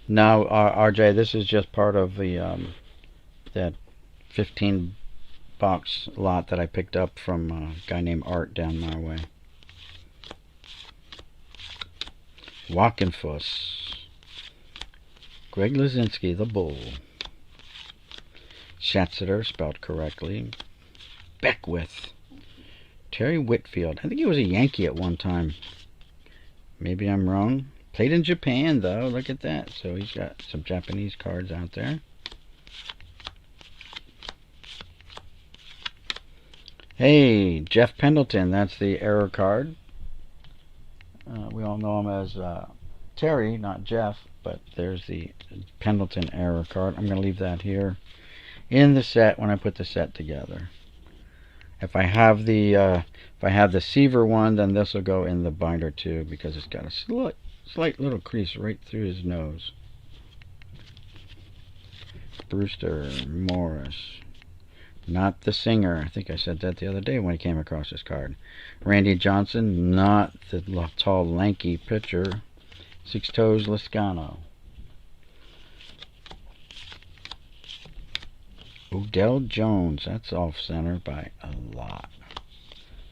now RJ, this is just part of the that 15 box lot that I picked up from a guy named Art down my way. Walkenfuss, Greg Luzinski, the Bull, Schatzeder, spelled correctly, Beckwith, Terry Whitfield, I think he was a Yankee at one time, maybe I'm wrong, played in Japan though, look at that, so he's got some Japanese cards out there. Hey, Jeff Pendleton, that's the error card. We all know him as Terry, not Jeff, but there's the Pendleton error card. I'm going to leave that here in the set when I put the set together. If I have the Seaver one, then this will go in the binder too, because it's got a slight little crease right through his nose. Brewster Morris, not the singer. I think I said that the other day when I came across this card. Randy Johnson, not the tall, lanky pitcher. Six Toes Lascano. Odell Jones, that's off center by a lot.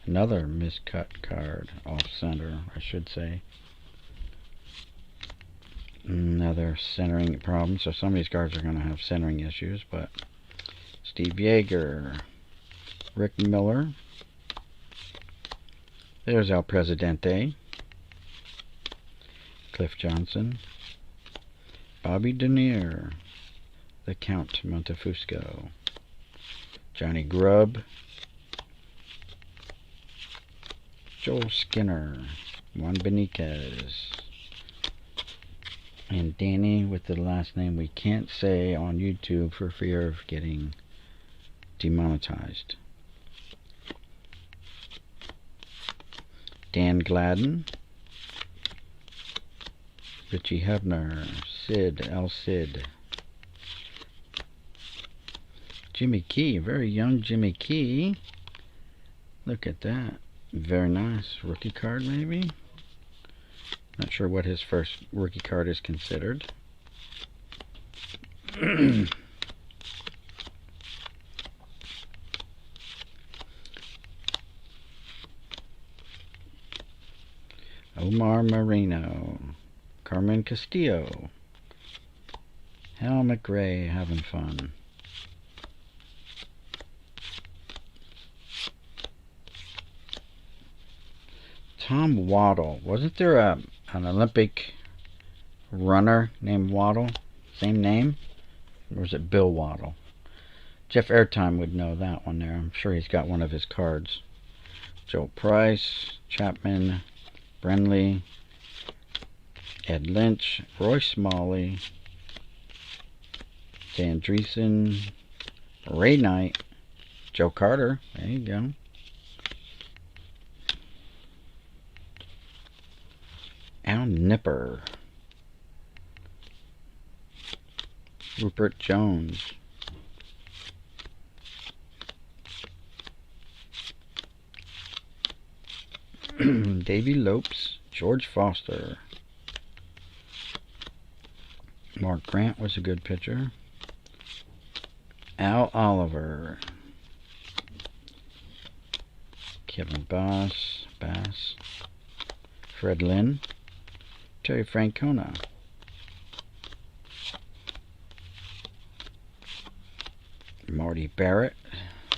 Another miscut card, off center, I should say. Another centering problem. So some of these cards are going to have centering issues, but Steve Yeager, Rick Miller. There's El Presidente. Cliff Johnson. Bobby Denier. The Count Montefusco. Johnny Grubb. Joel Skinner. Juan Benitez. And Danny with the last name we can't say on YouTube for fear of getting demonetized. Dan Gladden. Richie Hebner. Sid, El Cid. Jimmy Key, very young Jimmy Key. Look at that. Very nice. Rookie card maybe? Not sure what his first rookie card is considered. Omar Moreno. Carmen Castillo. Hal McRae having fun. Tom Waddle. Wasn't there an Olympic runner named Waddle? Same name? Or was it Bill Waddle? Jeff Airtime would know that one there. I'm sure he's got one of his cards. Joe Price, Chapman, Brenly, Ed Lynch, Roy Smalley, Dan Dreesen, Ray Knight, Joe Carter. There you go. Al Nipper. Rupert Jones. Davy Lopes. George Foster. Mark Grant was a good pitcher. Al Oliver. Kevin Bass. Fred Lynn. Terry Francona. Marty Barrett,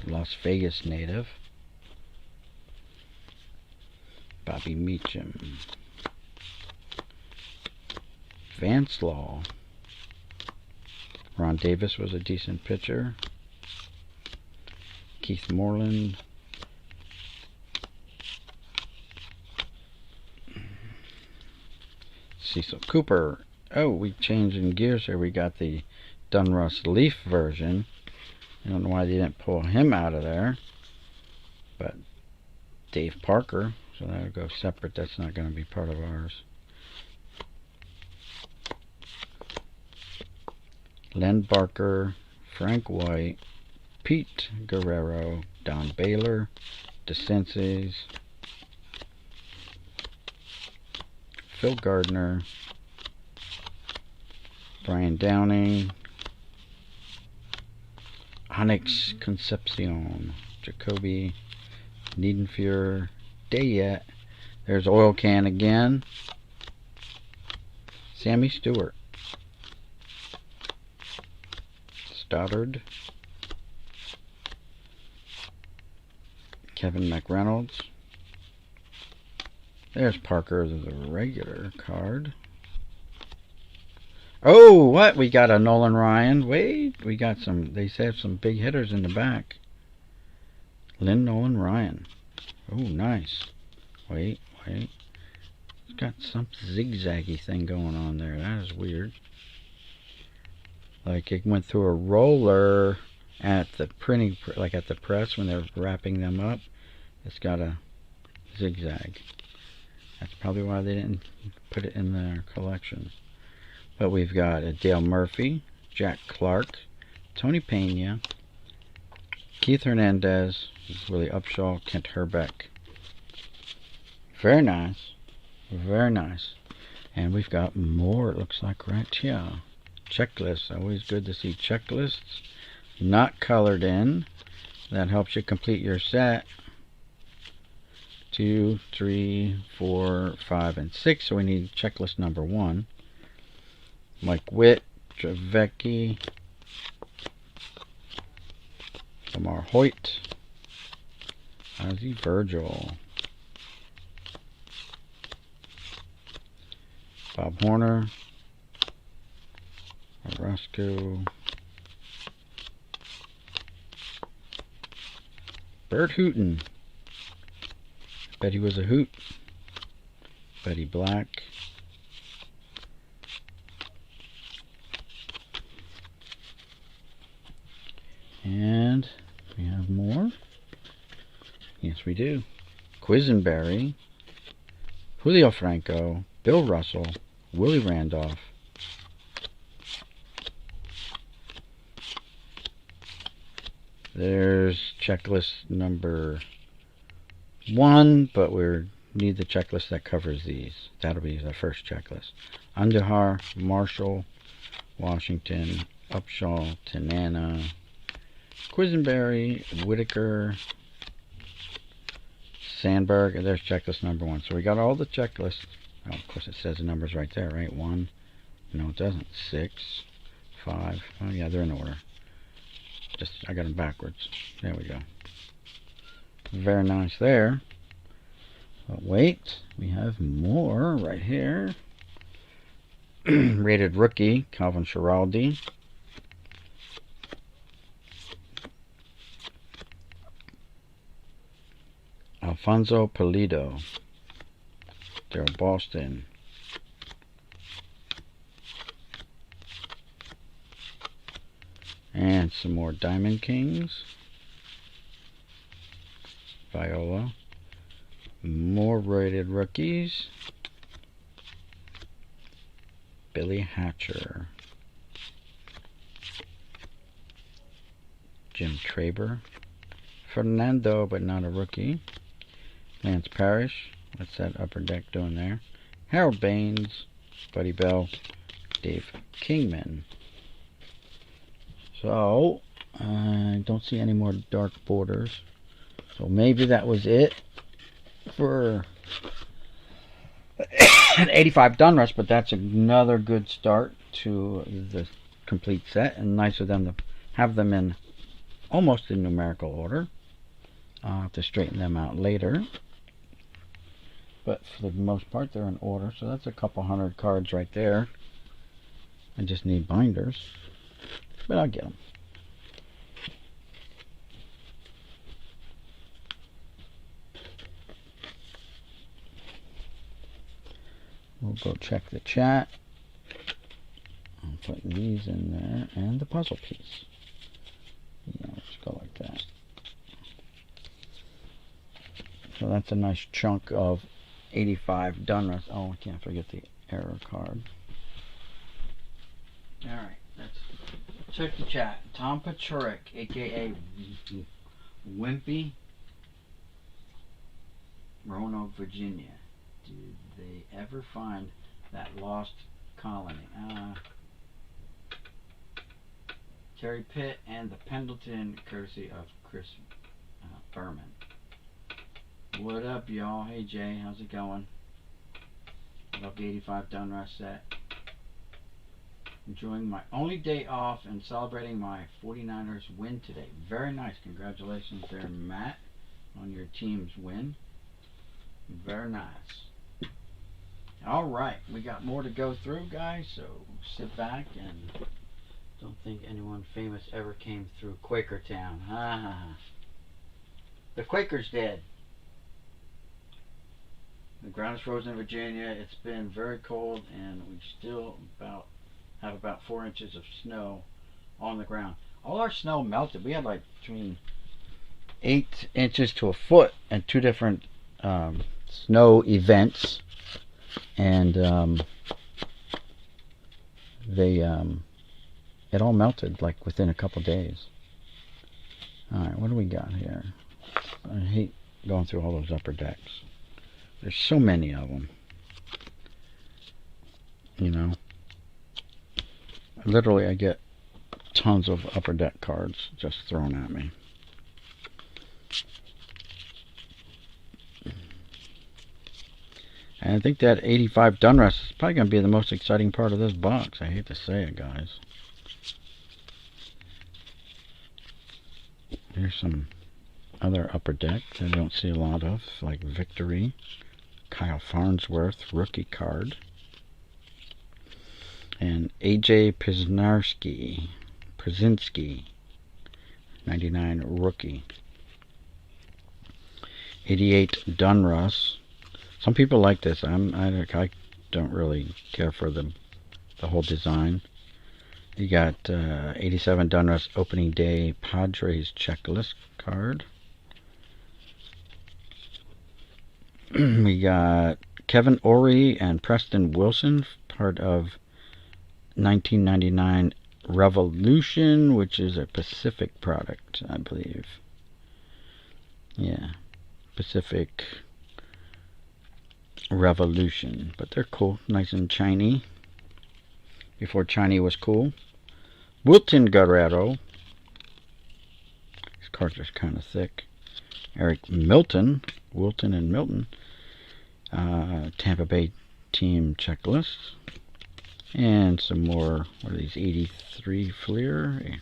Las Vegas native. Bobby Meacham. Vance Law. Ron Davis was a decent pitcher. Keith Moreland. Cecil Cooper. Oh, we changed in gears here. We got the Dunruss Leaf version. I don't know why they didn't pull him out of there. But Dave Parker. So that'll go separate. That's not going to be part of ours. Len Barker. Frank White. Pete Guerrero. Don Baylor. DeCences. Phil Gardner, Brian Downing, Onyx Concepcion, Jacoby, Niedenfuhrer, Dayet. There's Oil Can again. Sammy Stewart, Stoddard, Kevin McReynolds. There's Parker, the regular card. Oh, what? We got a Nolan Ryan. Wait, we got some, they have some big hitters in the back. Nolan Ryan. Oh, nice. Wait. It's got some zigzaggy thing going on there. That is weird. Like it went through a roller at the printing, like at the press when they're wrapping them up. It's got a zigzag. That's probably why they didn't put it in their collection. But we've got a Dale Murphy, Jack Clark, Tony Pena, Keith Hernandez, Willie Upshaw, Kent Herbeck. Very nice. Very nice. And we've got more, it looks like, right here. Checklists. Always good to see checklists. Not colored in. That helps you complete your set. 2, 3, 4, 5, and 6. So we need checklist number 1. Mike Witt, Javecki, Lamar Hoyt, Ozzie Virgil, Bob Horner, Roscoe, Bert Hooten. Bet he was a hoot. Betty Black. And we have more. Yes, we do. Quisenberry, Julio Franco, Bill Russell, Willie Randolph, there's checklist number 1, but we need the checklist that covers these. That'll be the first checklist. Andujar, Marshall, Washington, Upshaw, Tanana, Quisenberry, Whitaker, Sandberg, and there's checklist number 1. So we got all the checklists. Oh, of course it says the numbers right there, right? 1. No, it doesn't. 6, 5. Oh yeah, they're in order. Just I got them backwards. There we go. Very nice there. But wait, we have more right here. Rated rookie, Calvin Schiraldi. Alfonso Pulido, Daryl Boston, and some more Diamond Kings, Viola, more rated rookies, Billy Hatcher, Jim Traber, Fernando, but not a rookie, Lance Parrish, what's that upper deck doing there? Harold Baines, Buddy Bell, Dave Kingman. So, I don't see any more dark borders. So maybe that was it for an 85 Donruss, but that's another good start to the complete set, and nice of them to have them in almost in numerical order. I'll have to straighten them out later. But for the most part, they're in order. So that's a couple hundred cards right there. I just need binders. But I'll get them. We'll go check the chat. I'll put these in there. And the puzzle piece. Yeah, let's go like that. So that's a nice chunk of 85 Donruss. Oh, I can't forget the error card. Alright, let's check the chat. Tom Pachurik, aka Wimpy, Roanoke, Virginia. Did they ever find that lost colony? Terry Pitt and the Pendleton, courtesy of Chris Berman. What up, y'all? Hey, Jay, how's it going? Love the 85 Donruss set. Enjoying my only day off and celebrating my 49ers win today. Very nice. Congratulations there, Matt, on your team's win. Very nice. All right, we got more to go through, guys, so sit back and don't think anyone famous ever came through Quakertown. Ha ha ha. The Quakers did. The ground is frozen in Virginia. It's been very cold, and we still have about 4 inches of snow on the ground. All our snow melted. We had like between 8 inches to a foot and 2 different snow events, and it all melted like within a couple days. Alright, what do we got here? I hate going through all those upper decks. There's so many of them. You know, literally I get tons of upper deck cards just thrown at me. And I think that 85 Dunrust is probably going to be the most exciting part of this box. I hate to say it, guys. Here's some other upper deck that I don't see a lot of, like Victory. Kyle Farnsworth, rookie card. And AJ Przinski, 99 rookie. 88 Dunrust. Some people like this. I don't really care for the whole design. You got 87 Dunrust opening day Padres checklist card. We got Kevin Ory and Preston Wilson, part of 1999 Revolution, which is a Pacific product, I believe. Yeah, Pacific Revolution. But they're cool, nice and shiny. Before shiny was cool. Wilton Guerrero. These cards are kind of thick. Eric Milton. Wilton and Milton. Tampa Bay team checklist. And some more, what are these, 83 Fleer?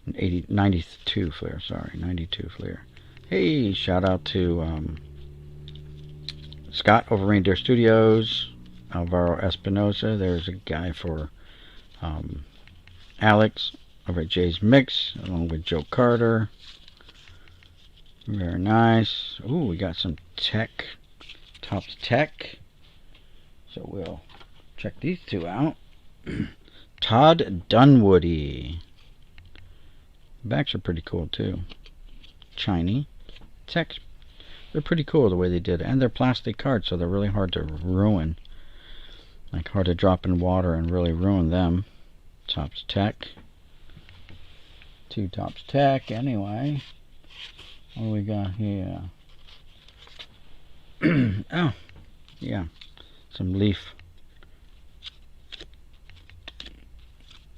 92 Fleer, sorry, 92 Fleer. Hey, shout out to Scott over Reindeer Studios, Alvaro Espinosa. There's a guy for Alex over at Jay's Mix, along with Joe Carter. Very nice. Ooh, we got some tech. Topps Tech. So we'll check these two out. Todd Dunwoody. Backs are pretty cool too. Shiny. Tech. They're pretty cool the way they did it. And they're plastic cards, so they're really hard to ruin. Like hard to drop in water and really ruin them. Topps Tech. Two Topps Tech anyway. What do we got here? Oh, yeah. Some Leaf.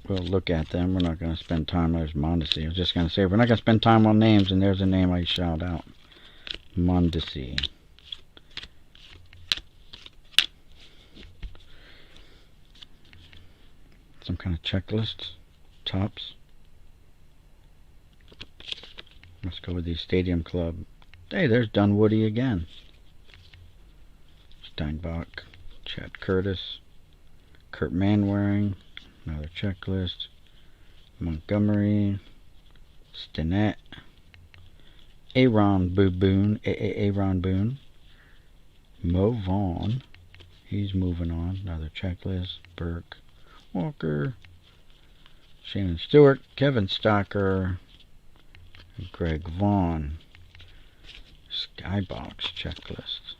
We'll look at them. We're not going to spend time. There's Mondesi. I was just going to say, we're not going to spend time on names, and there's a name I shout out. Mondesi. Some kind of checklist. Tops. Let's go with the Stadium Club. Hey, there's Dunwoody again. Steinbach. Chad Curtis. Kurt Manwaring. Another checklist. Montgomery. Stinnett. Aaron Boone. Aaron Boone. Mo Vaughn. He's moving on. Another checklist. Burke. Walker. Shannon Stewart. Kevin Stocker. Greg Vaughn. Skybox checklist.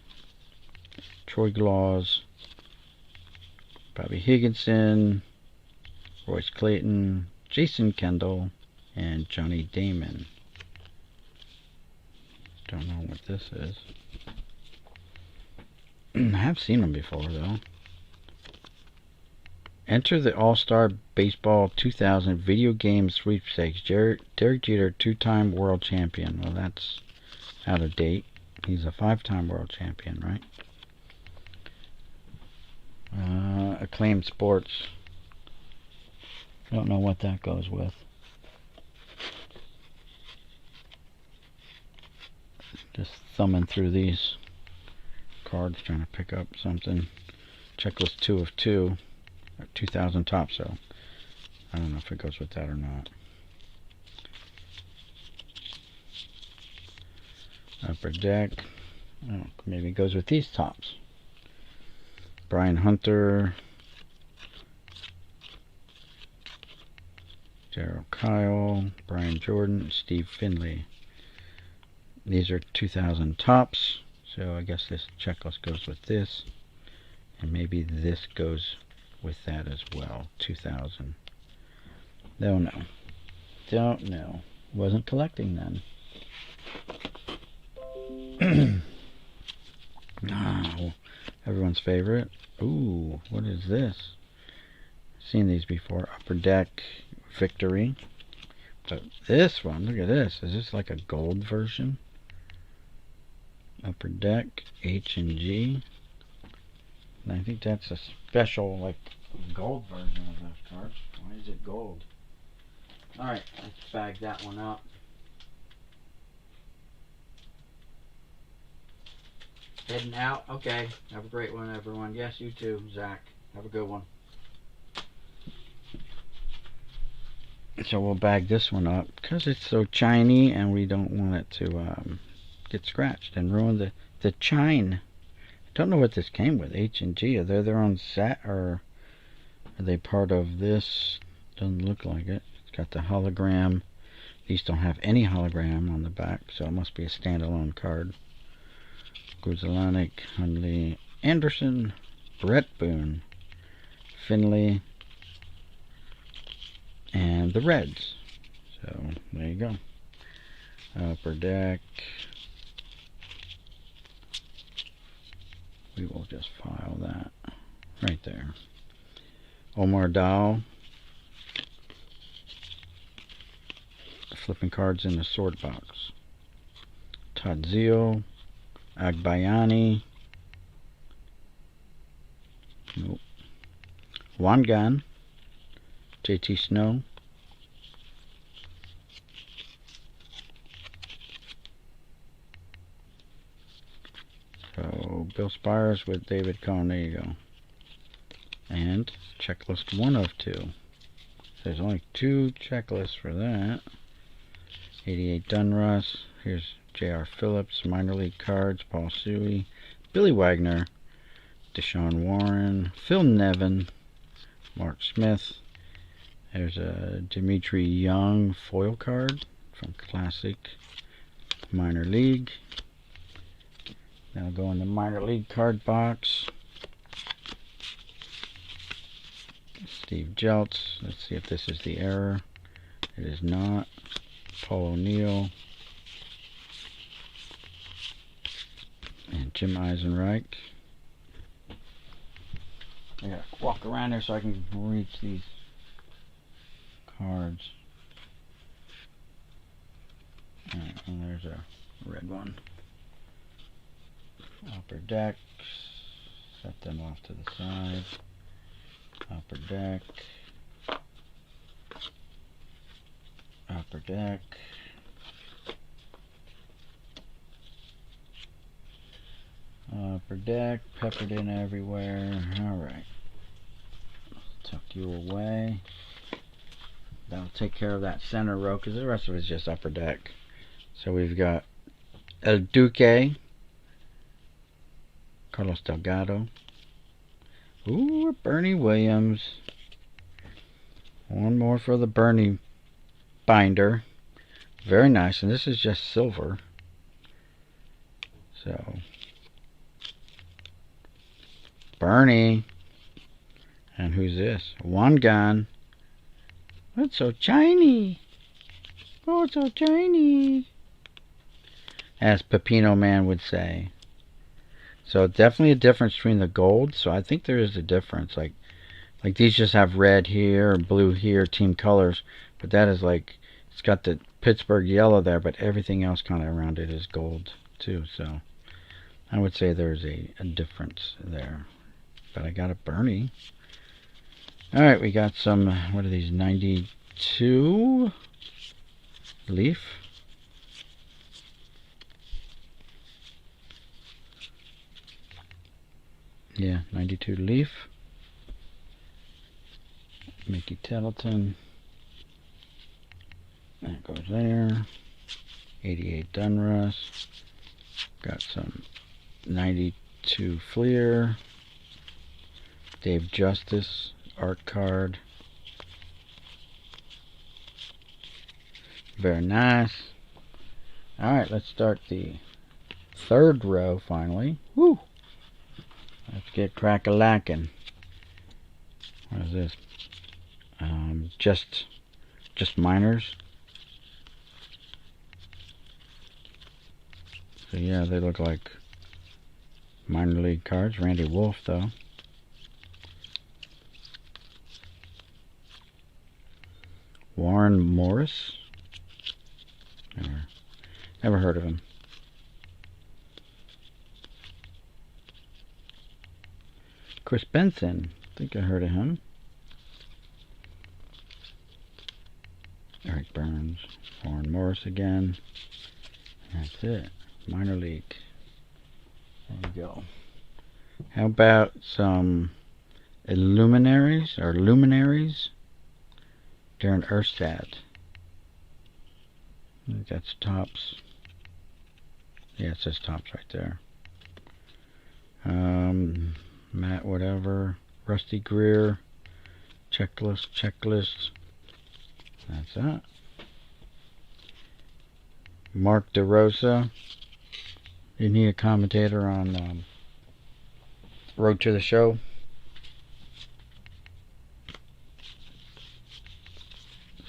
Troy Glaus. Bobby Higginson. Royce Clayton. Jason Kendall. And Johnny Damon. Don't know what this is. I have seen them before though. Enter the All-Star Baseball 2000 Video Game Sweepstakes. Derek Jeter, 2-time world champion. Well, that's out of date. He's a 5-time world champion, right? Acclaimed Sports. I don't know what that goes with. Just thumbing through these cards, trying to pick up something. Checklist 2 of 2. 2000 top, so I don't know if it goes with that or not. Upper deck. Oh, maybe it goes with these tops. Brian Hunter, Darryl Kyle, Brian Jordan, Steve Finley. These are 2000 tops, so I guess this checklist goes with this, and maybe this goes with that as well. 2000. Don't know. Don't know. Wasn't collecting then. Oh, everyone's favorite. Ooh, what is this? Seen these before. Upper Deck Victory. But this one, look at this. Is this like a gold version? Upper Deck H and G. And I think that's a special, like, gold version of that card. Why is it gold? Alright, let's bag that one up. Heading out. Okay. Have a great one, everyone. Yes, you too, Zach. Have a good one. So we'll bag this one up because it's so shiny and we don't want it to get scratched and ruin the shine. I don't know what this came with. H and G. Are they their own set or are they part of this? Doesn't look like it. It's got the hologram. These don't have any hologram on the back, so it must be a standalone card. Gruzelanek, Hundley, Anderson, Brett Boone, Finley, and the Reds. So there you go. Upper Deck. We will just file that right there. Omar Dow. Flipping cards in the sword box. Tadzio. Agbayani. Nope. Wangan. JT Snow. So Bill Spires with David Cohn. There you go. And checklist 1 of 2. There's only 2 checklists for that. 88 Dunruss. Here's J.R. Phillips, minor league cards, Paul Suey, Billy Wagner, Deshaun Warren, Phil Nevin, Mark Smith. There's a Dimitri Young foil card from Classic Minor League. Now go in the minor league card box. Steve Jeltz. Let's see if this is the error. It is not. Paul O'Neill. And Jim Eisenreich. I gotta walk around there so I can reach these cards. Alright, and there's a red one. Upper Deck. Set them off to the side. Upper Deck. Upper Deck. Upper Deck, peppered in everywhere. Alright. Tuck you away. That'll take care of that center row because the rest of it is just Upper Deck. So we've got El Duque, Carlos Delgado. Ooh, Bernie Williams. One more for the Bernie binder. Very nice. And this is just silver. So Bernie. And who's this? Wangan. It's so shiny. Oh, it's so shiny. As Pepino Man would say. So definitely a difference between the gold. So I think there is a difference. Like these just have red here and blue here, team colors. But that is like, it's got the Pittsburgh yellow there, but everything else kind of around it is gold too. So I would say there's a difference there. But I got a Bernie. Alright, we got some, what are these, 92 Leaf. Yeah, 92 Leaf. Mickey Tettleton. That goes there. 88 Dunruss. Got some 92 Fleer. Dave Justice art card. Very nice. Alright, let's start the third row finally. Woo! Let's get crack-a-lackin'. What is this? Just minors. So yeah, they look like minor league cards. Randy Wolf, though. Warren Morris. Never heard of him. Chris Benson. I think I heard of him. Eric Burns. Warren Morris again. That's it. Minor league. There we go. How about some luminaries? Darren Erstad. I think that's tops. Yeah, it says tops right there. Matt whatever. Rusty Greer. Checklist. That's that. Mark DeRosa. You need a commentator on Road to the Show.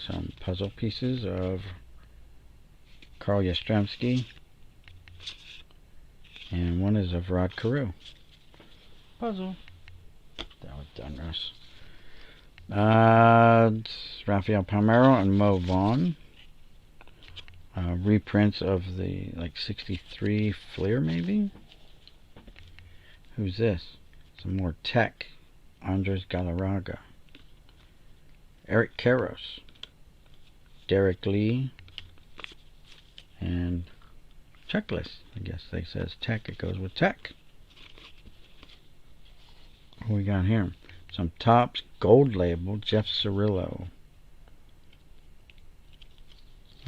Some puzzle pieces of Carl Yastrzemski. And one is of Rod Carew. Puzzle. That was done, Russ. Rafael Palmeiro and Mo Vaughn. Reprints of the 63 Fleer, maybe? Who's this? Some more Tech. Andres Galarraga. Eric Karros. Derek Lee. And Checklist. I guess they says Tech. It goes with Tech. What we got here? Some Topps Gold Label. Jeff Cirillo.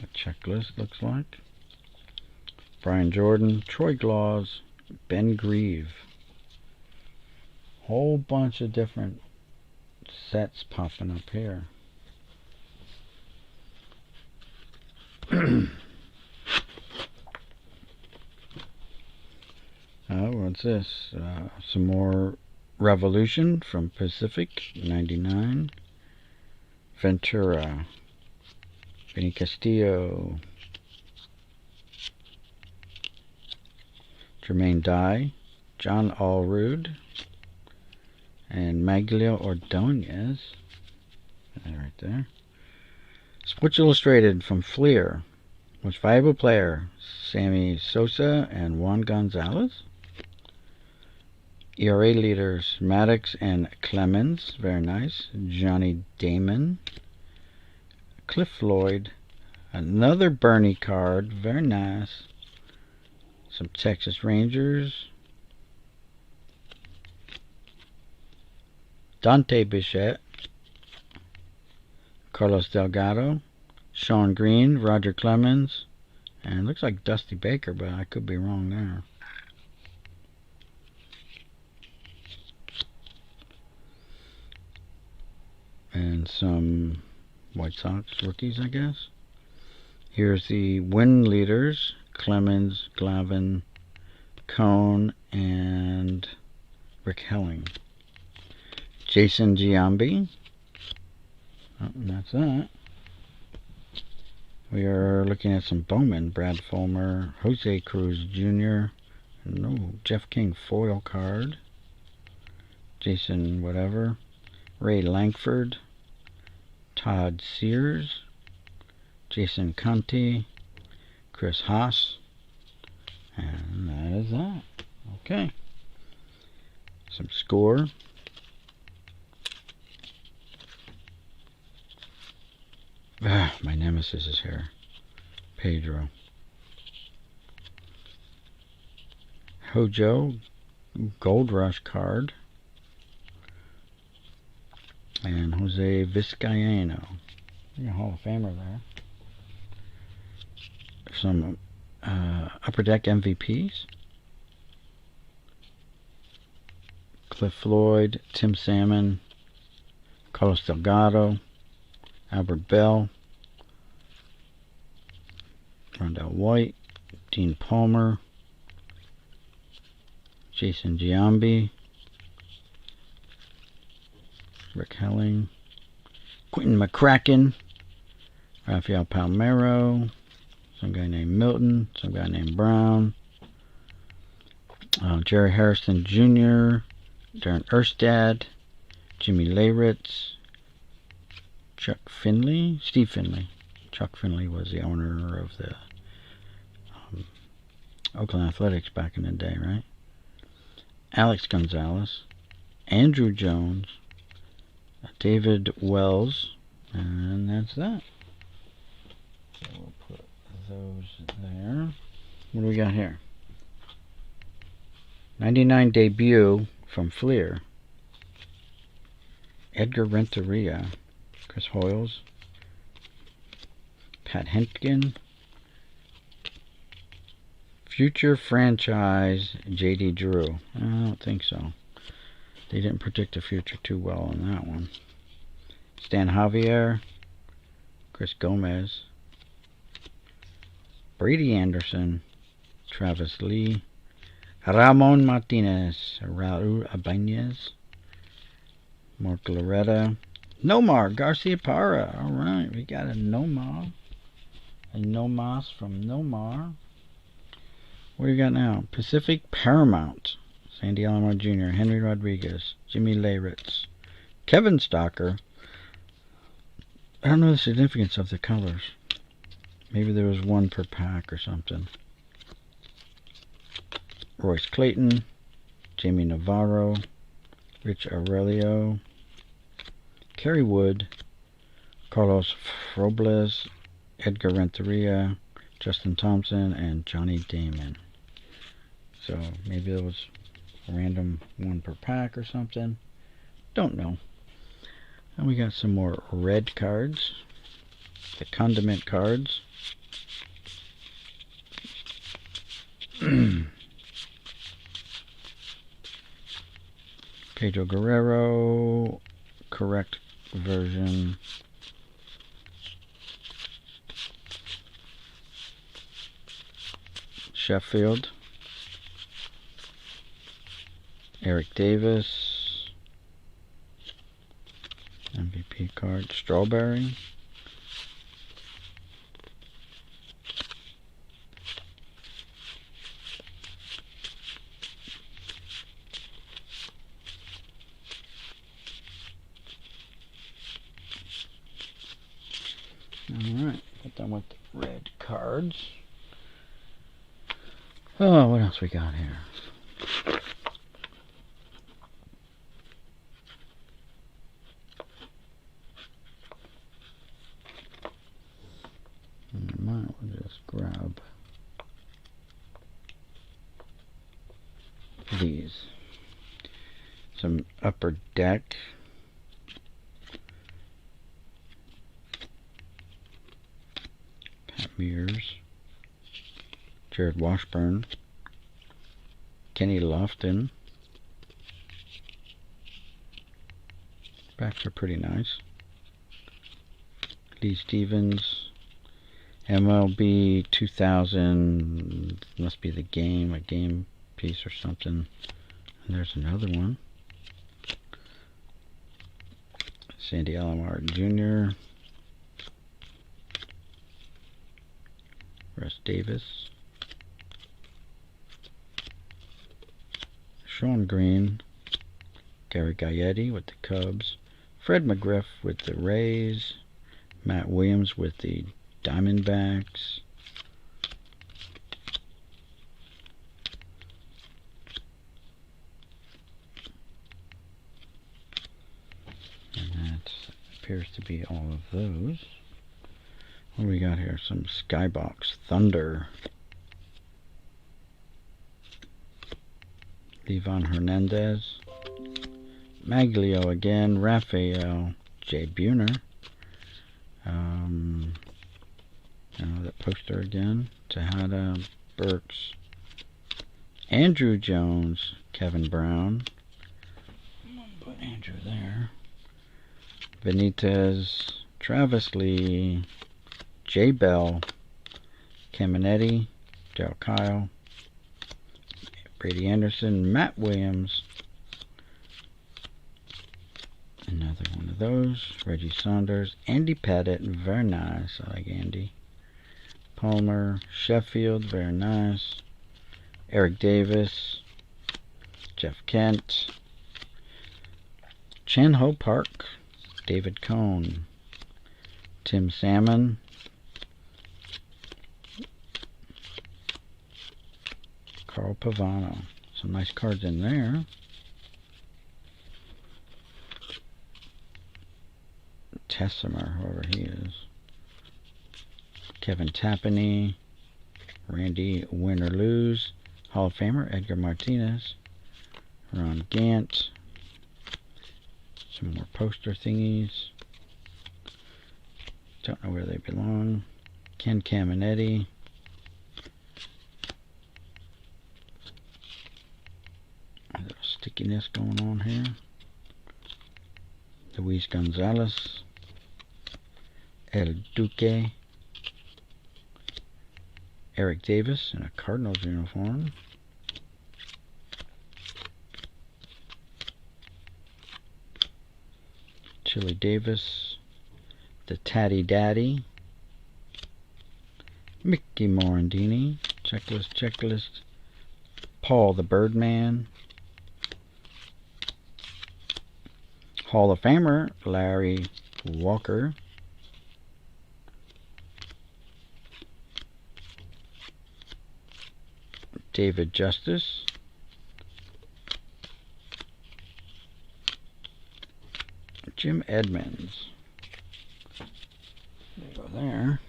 A Checklist looks like. Brian Jordan, Troy Glaus, Ben Grieve. Whole bunch of different sets popping up here. What's this? Some more Revolution from Pacific 99. Ventura. Vinny Castillo. Jermaine Dye. John Allrood. And Maglio Ordonez. Right there. Sports Illustrated from Fleer. Most Valuable Player. Sammy Sosa and Juan Gonzalez. ERA leaders. Maddox and Clemens. Very nice. Johnny Damon. Cliff Lloyd. Another Bernie card. Very nice. Some Texas Rangers. Dante Bichette. Carlos Delgado. Sean Green. Roger Clemens. And looks like Dusty Baker, but I could be wrong there. And some White Sox rookies, I guess. Here's the win leaders. Clemens, Glavin, Cone, and Rick Helling. Jason Giambi. And that's that. We are looking at some Bowman. Brad Fulmer, Jose Cruz Jr. No, Jeff King foil card. Jason whatever. Ray Langford. Todd Sears. Jason Conti. Chris Haas. And that is that. Okay. Some score. My nemesis is here. Pedro. Hojo. Gold Rush card. And Jose Vizcaino. Hall of Famer there. Some Upper Deck MVPs. Cliff Floyd, Tim Salmon, Carlos Delgado, Albert Bell, Rondell White, Dean Palmer, Jason Giambi, Rick Helling, Quentin McCracken, Rafael Palmeiro, some guy named Milton, some guy named Brown, Jerry Harrison Jr., Darren Erstad, Jimmy Leyritz, Steve Finley. Chuck Finley was the owner of the Oakland Athletics back in the day, right? Alex Gonzalez, Andrew Jones, David Wells, and that's that. So we'll put those there. What do we got here? 99 debut from Fleer. Edgar Renteria, Chris Hoyles, Pat Hentgen, future franchise JD Drew. I don't think so. They didn't predict the future too well on that one. Stan Javier, Chris Gomez, Brady Anderson, Travis Lee, Ramon Martinez, Raul Ibanez, Mark Loretta, Nomar Garcia Parra. Alright, we got a Nomar. A Nomas from Nomar. What do you got now? Pacific Paramount. Sandy Alomar Jr., Henry Rodriguez, Jimmy Leyritz, Kevin Stocker. I don't know the significance of the colors. Maybe there was one per pack or something. Royce Clayton, Jamie Navarro, Rich Aurelio, Kerry Wood, Carlos Robles, Edgar Renteria, Justin Thompson, and Johnny Damon. So maybe there was a random one per pack or something. Don't know. And we got some more red cards. The condiment cards. Pedro Guerrero, correct version. Sheffield, Eric Davis, MVP card, Strawberry, alright, put them with the red cards. Oh, what else we got here? Might we'll just grab these. Some Upper Deck. Pat Mears. Jared Washburn, Kenny Lofton. Backs are pretty nice. Lee Stevens, MLB 2000, must be the game, a game piece or something. And there's another one. Sandy Alomar Jr., Russ Davis, Sean Green, Gary Gaetti with the Cubs, Fred McGriff with the Rays, Matt Williams with the Diamondbacks, and that appears to be all of those. What do we got here? Some Skybox Thunder. Livan Hernandez, Maglio again, Rafael J. Buhner, that poster again, Tejada, Burks, Andrew Jones, Kevin Brown, Andrew there. Benitez, Travis Lee, Jay Bell, Caminetti, Del Kyle, Brady Anderson, Matt Williams, another one of those, Reggie Saunders, Andy Pettit, very nice, I like Andy, Palmer, Sheffield, very nice, Eric Davis, Jeff Kent, Chan Ho Park, David Cohn, Tim Salmon, Carl Pavano. Some nice cards in there. Tessimer, whoever he is. Kevin Tapani, Randy Win or Lose, Hall of Famer Edgar Martinez, Ron Gant. Some more poster thingies. Don't know where they belong. Ken Caminetti. A little stickiness going on here. Luis Gonzalez. El Duque. Eric Davis in a Cardinals uniform. Chili Davis. The Tatty Daddy. Mickey Morandini. Checklist. Paul the Birdman. Hall of Famer Larry Walker. David Justice. Jim Edmonds. There you go there.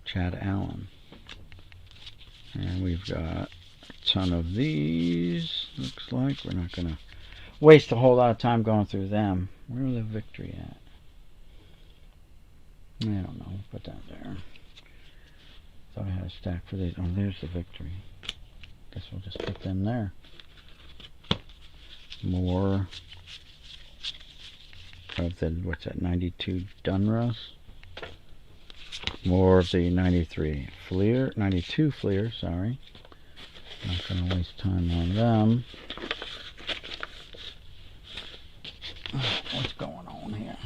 Chad Allen. And we've got a ton of these. Looks like we're not going to waste a whole lot of time going through them. Where are the victory at? I don't know. Put that there. Thought I had a stack for these. Oh, there's the victory. Guess we'll just put them there. More of the, what's that, 92 Dunruss. More of the 93 Fleer, 92 Fleer, sorry. Not going to waste time on them. What's going on here?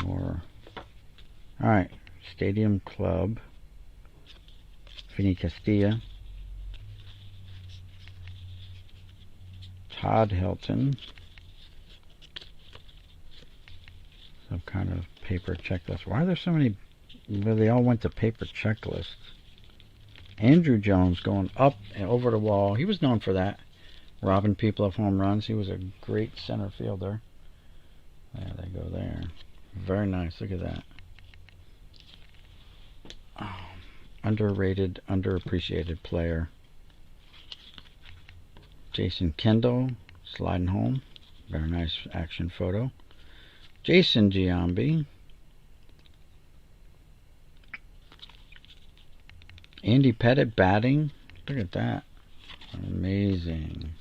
More. Alright, Stadium Club. Vinny Castilla. Todd Hilton. Some kind of paper checklist. Why are there so many? Well, they all went to paper checklists. Andrew Jones going up and over the wall. He was known for that. Robbing people of home runs. He was a great center fielder. There they go there. Very nice. Look at that. Oh, underrated, underappreciated player. Jason Kendall sliding home. Very nice action photo. Jason Giambi. Andy Pettit batting. Look at that. Amazing.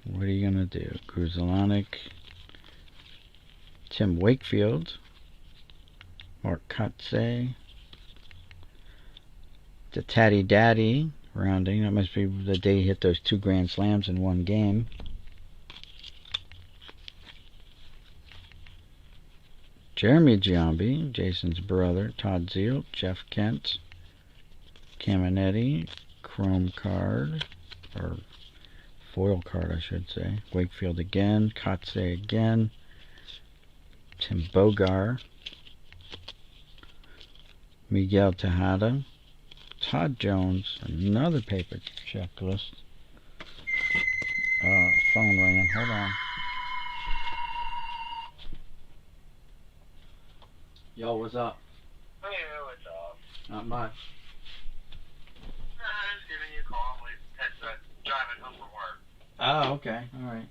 What are you going to do? Cruzalonic. Tim Wakefield. Mark Kotze. The Tatty Daddy. Rounding. That must be the day he hit those 2 grand slams in one game. Jeremy Giambi, Jason's brother, Todd Zeal, Jeff Kent, Caminetti, Chrome card, or foil card I should say, Wakefield again, Kotze again, Tim Bogar, Miguel Tejada, Todd Jones, another paper checklist. Phone ringing, hold on. Yo, what's up? Hey, what's up? Not much. Just giving you a call. It's driving home from work. Oh, okay, alright.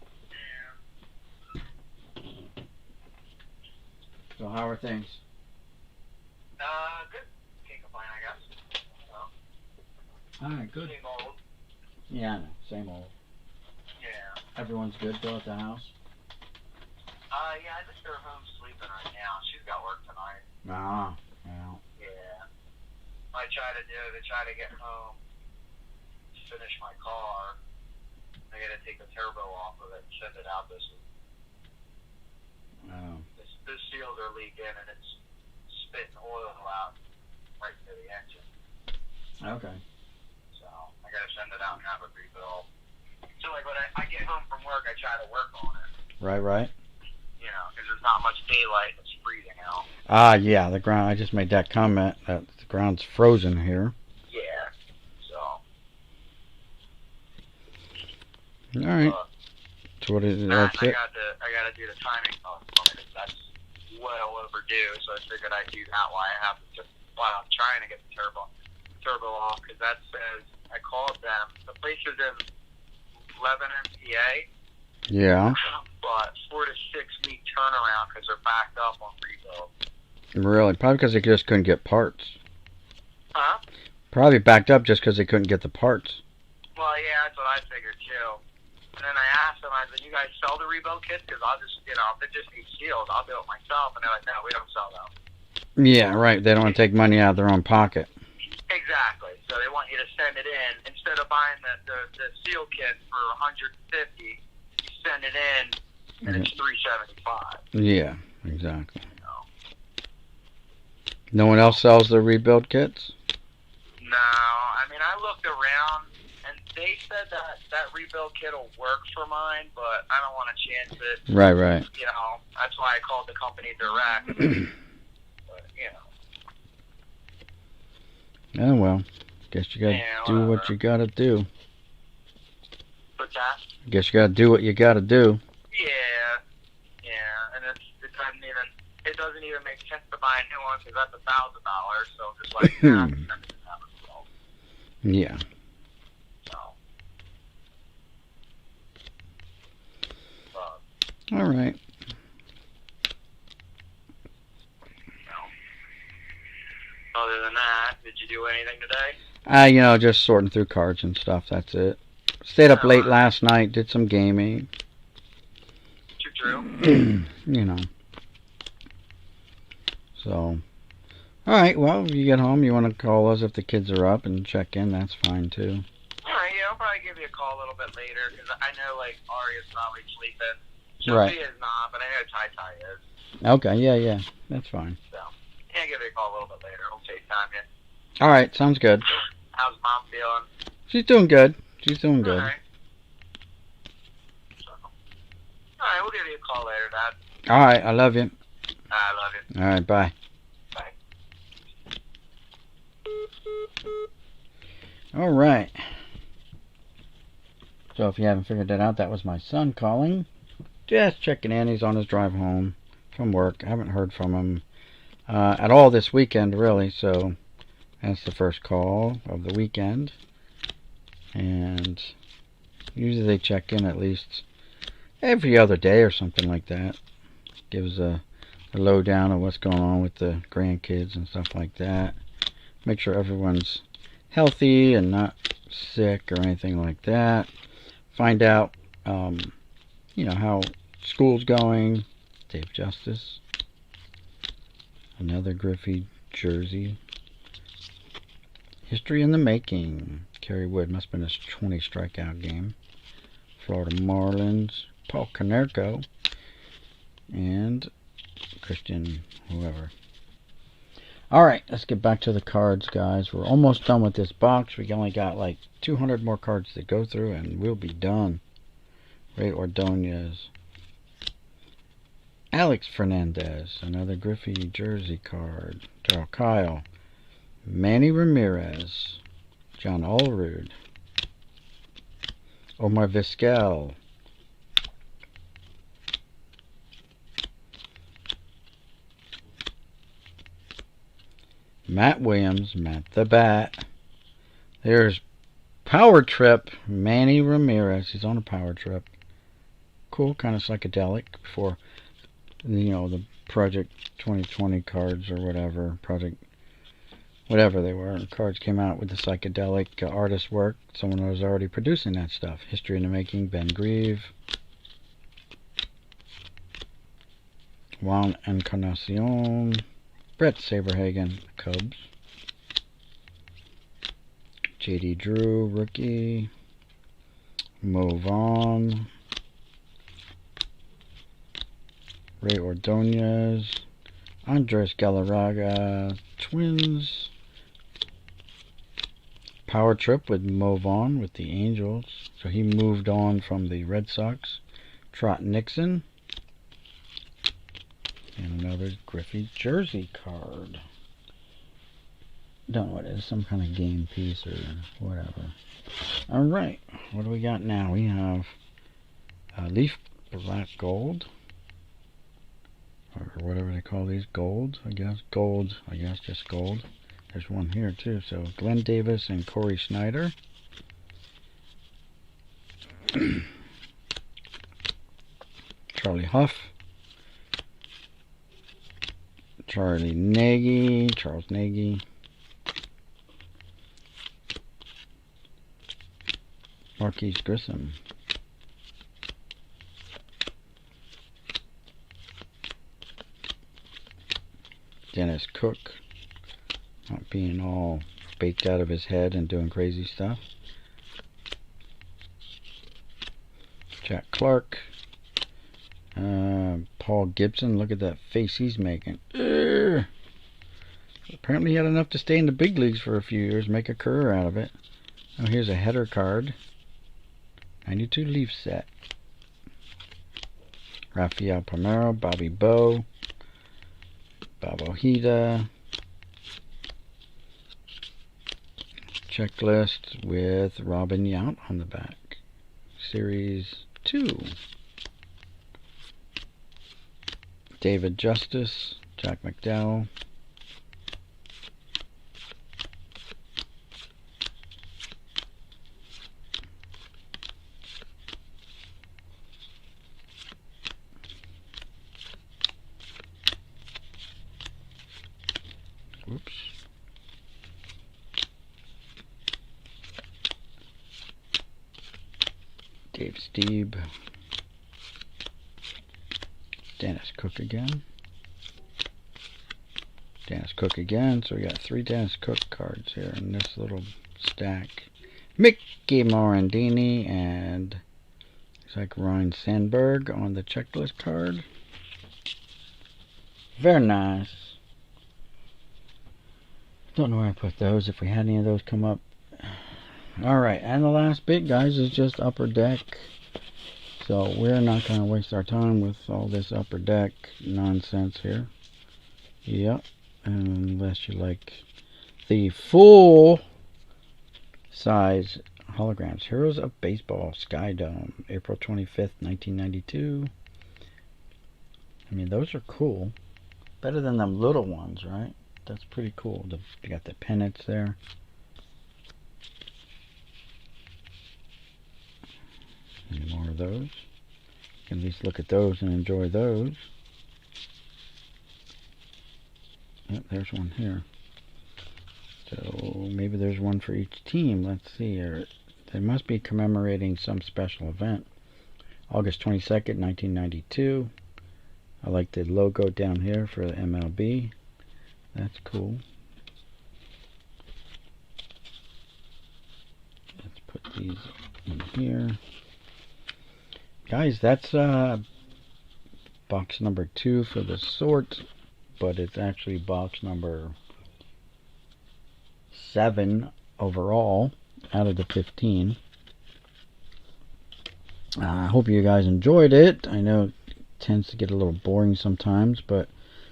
Yeah. So how are things? Good. Can't complain, I guess. Alright, good. Same old. Yeah, I know. Same old. Yeah. Everyone's good though at the house? Yeah, I think they're home sleeping right now. She's got work tonight. Ah, well. Yeah. I try to get home, finish my car. I gotta take the turbo off of it and send it out this week. Oh. The seals are leaking and it's spitting oil out right to the engine. Okay. So I gotta send it out and have it rebuilt. So like when I get home from work, I try to work on it. Right. You know, because there's not much daylight. It's freezing out. Ah, yeah, the ground. I just made that comment that the ground's frozen here. Yeah. So. All right. So what is it? That's it. I gotta do the timing on it. That's well overdue. So I figured I'd do that while I'm trying to get the turbo off, because that says I called them. The place is in Lebanon, PA. Yeah. But 4 to 6 week turnaround because they're backed up on rebuild. Really? Probably because they just couldn't get parts. Huh? Probably backed up just because they couldn't get the parts. Well, yeah, that's what I figured too. And then I asked them, I said, "You guys sell the rebuild kits? Because I'll just, if it just needs sealed, I'll do it myself." And they're like, "No, we don't sell them." Yeah, right. They don't want to take money out of their own pocket. Exactly. So they want you to send it in instead of buying the seal kit for $150. You send it in, and it's $375. Yeah, exactly. No one else sells the rebuild kits? No, I mean, I looked around, and they said that rebuild kit will work for mine, but I don't want to chance it. Right. You know, that's why I called the company direct. But, you know. Oh, well. Guess you gotta do what you gotta do. What's that? Guess you gotta do what you gotta do. Yeah, and it doesn't even make sense to buy a new one because that's $1,000. So just like, yeah. So. All right. Other than that, did you do anything today? Just sorting through cards and stuff. That's it. Stayed up late last night. Did some gaming. True. So, all right. Well, if you get home, you want to call us if the kids are up and check in. That's fine too. All right. Yeah, I'll probably give you a call a little bit later because I know like Aria's probably sleeping. Right. Sophia is not, but I know Tai is. Okay. Yeah. That's fine. So, yeah, give you a call a little bit later. We'll FaceTime you. All right. Sounds good. How's Mom feeling? She's doing good. All right. So, all right, we'll give you a call later, Dad. All right. I love you. I love you. All right. Bye. Bye. All right. So if you haven't figured that out, that was my son calling. Just checking in. He's on his drive home from work. I haven't heard from him at all this weekend, really. So that's the first call of the weekend. And usually they check in at least every other day or something like that. Gives a lowdown of what's going on with the grandkids and stuff like that. Make sure everyone's healthy and not sick or anything like that. Find out, how school's going. Dave Justice. Another Griffey jersey. History in the making. Kerry Wood must have been his 20 strikeout game. Florida Marlins. Paul Konerko. And Christian whoever. Alright, let's get back to the cards, guys. We're almost done with this box. We only got like 200 more cards to go through and we'll be done. Ray Ordonez. Alex Fernandez. Another Griffey jersey card. Darryl Kyle. Manny Ramirez. John Allrood. Omar Vizquel. Matt Williams, Matt the Bat. There's Power Trip, Manny Ramirez. He's on a power trip. Cool, kind of psychedelic for, the Project 2020 cards or whatever. Project whatever they were. Cards came out with the psychedelic artist work. Someone was already producing that stuff. History in the Making, Ben Grieve. Juan Encarnacion. Brett Saberhagen, Cubs. J.D. Drew, rookie. Mo Vaughn. Ray Ordonez. Andres Galarraga, Twins. Power trip with Mo Vaughn with the Angels. So he moved on from the Red Sox. Trot Nixon. And another Griffey jersey card. Don't know what it is. Some kind of game piece or whatever. Alright. What do we got now? We have Leaf Black Gold. Or whatever they call these. Gold, I guess. Gold, I guess. Just gold. There's one here too. So Glenn Davis and Corey Snyder. Charlie Huff. Charles Nagy. Marquise Grissom. Dennis Cook. Not being all baked out of his head and doing crazy stuff. Jack Clark. Paul Gibson, look at that face he's making. Apparently he had enough to stay in the big leagues for a few years, make a career out of it. Oh, here's a header card. 92 Leaf set. Rafael Palmeiro, Bobby Bowe, Bob Ojeda. Checklist with Robin Yount on the back. Series 2. David Justice, Jack McDowell. Whoops. Dave Steeb. Dennis Cook again. Dennis Cook again. So we got 3 Dennis Cook cards here in this little stack. Mickey Morandini and looks like Ryan Sandberg on the checklist card. Very nice. Don't know where I put those, if we had any of those come up. Alright, and the last bit, guys, is just Upper Deck. So we're not going to waste our time with all this Upper Deck nonsense here. Yep, unless you like the full size holograms. Heroes of Baseball, Sky Dome, April 25th, 1992. I mean, those are cool. Better than them little ones, right? That's pretty cool. You got the pennants there. Any more of those? You can at least look at those and enjoy those. Yep, there's one here. So maybe there's one for each team. Let's see here. They must be commemorating some special event. August 22nd, 1992. I like the logo down here for the MLB. That's cool. Let's put these in here. Guys, that's box number 2 for the sort, but it's actually box number 7 overall out of the 15. I hope you guys enjoyed it. I know it tends to get a little boring sometimes, but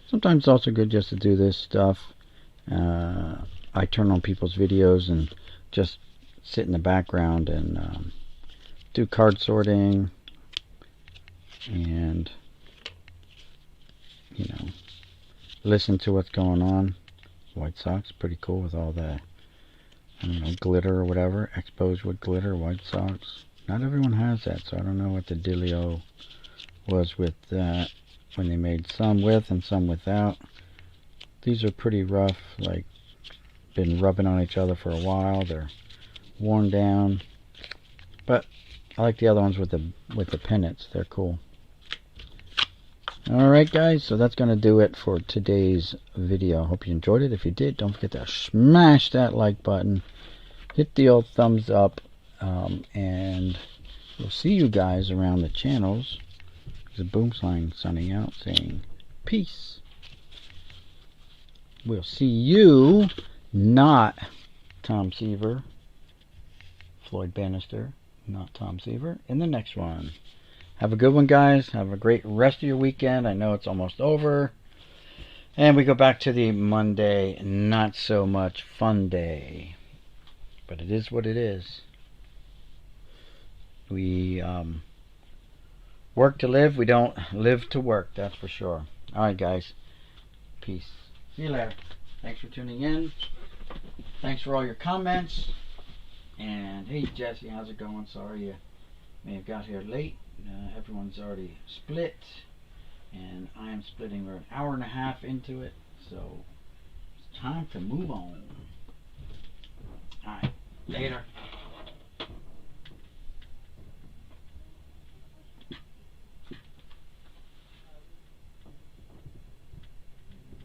sometimes it's also good just to do this stuff. I turn on people's videos and just sit in the background and do card sorting and, you know, listen to what's going on. White Sox, pretty cool with all the, I don't know, glitter or whatever. Exposed with glitter, White Sox. Not everyone has that, so I don't know what the dealio was with that. When they made some with and some without. These are pretty rough, like been rubbing on each other for a while. They're worn down. But I like the other ones with the pennants. They're cool. Alright guys, so that's going to do it for today's video. Hope you enjoyed it. If you did, don't forget to smash that like button. Hit the old thumbs up. And we'll see you guys around the channels. There's a boomslang signing out saying peace. We'll see you, not Tom Seaver, Floyd Bannister, not Tom Seaver, in the next one. Have a good one, guys. Have a great rest of your weekend. I know it's almost over. And we go back to the Monday, not so much fun day. But it is what it is. We work to live. We don't live to work. That's for sure. Alright, guys. Peace. See you later. Thanks for tuning in. Thanks for all your comments. And hey, Jesse, how's it going? Sorry you may have got here late. Everyone's already split. And I am splitting. We're an hour and a half into it. So it's time to move on. Alright. Later.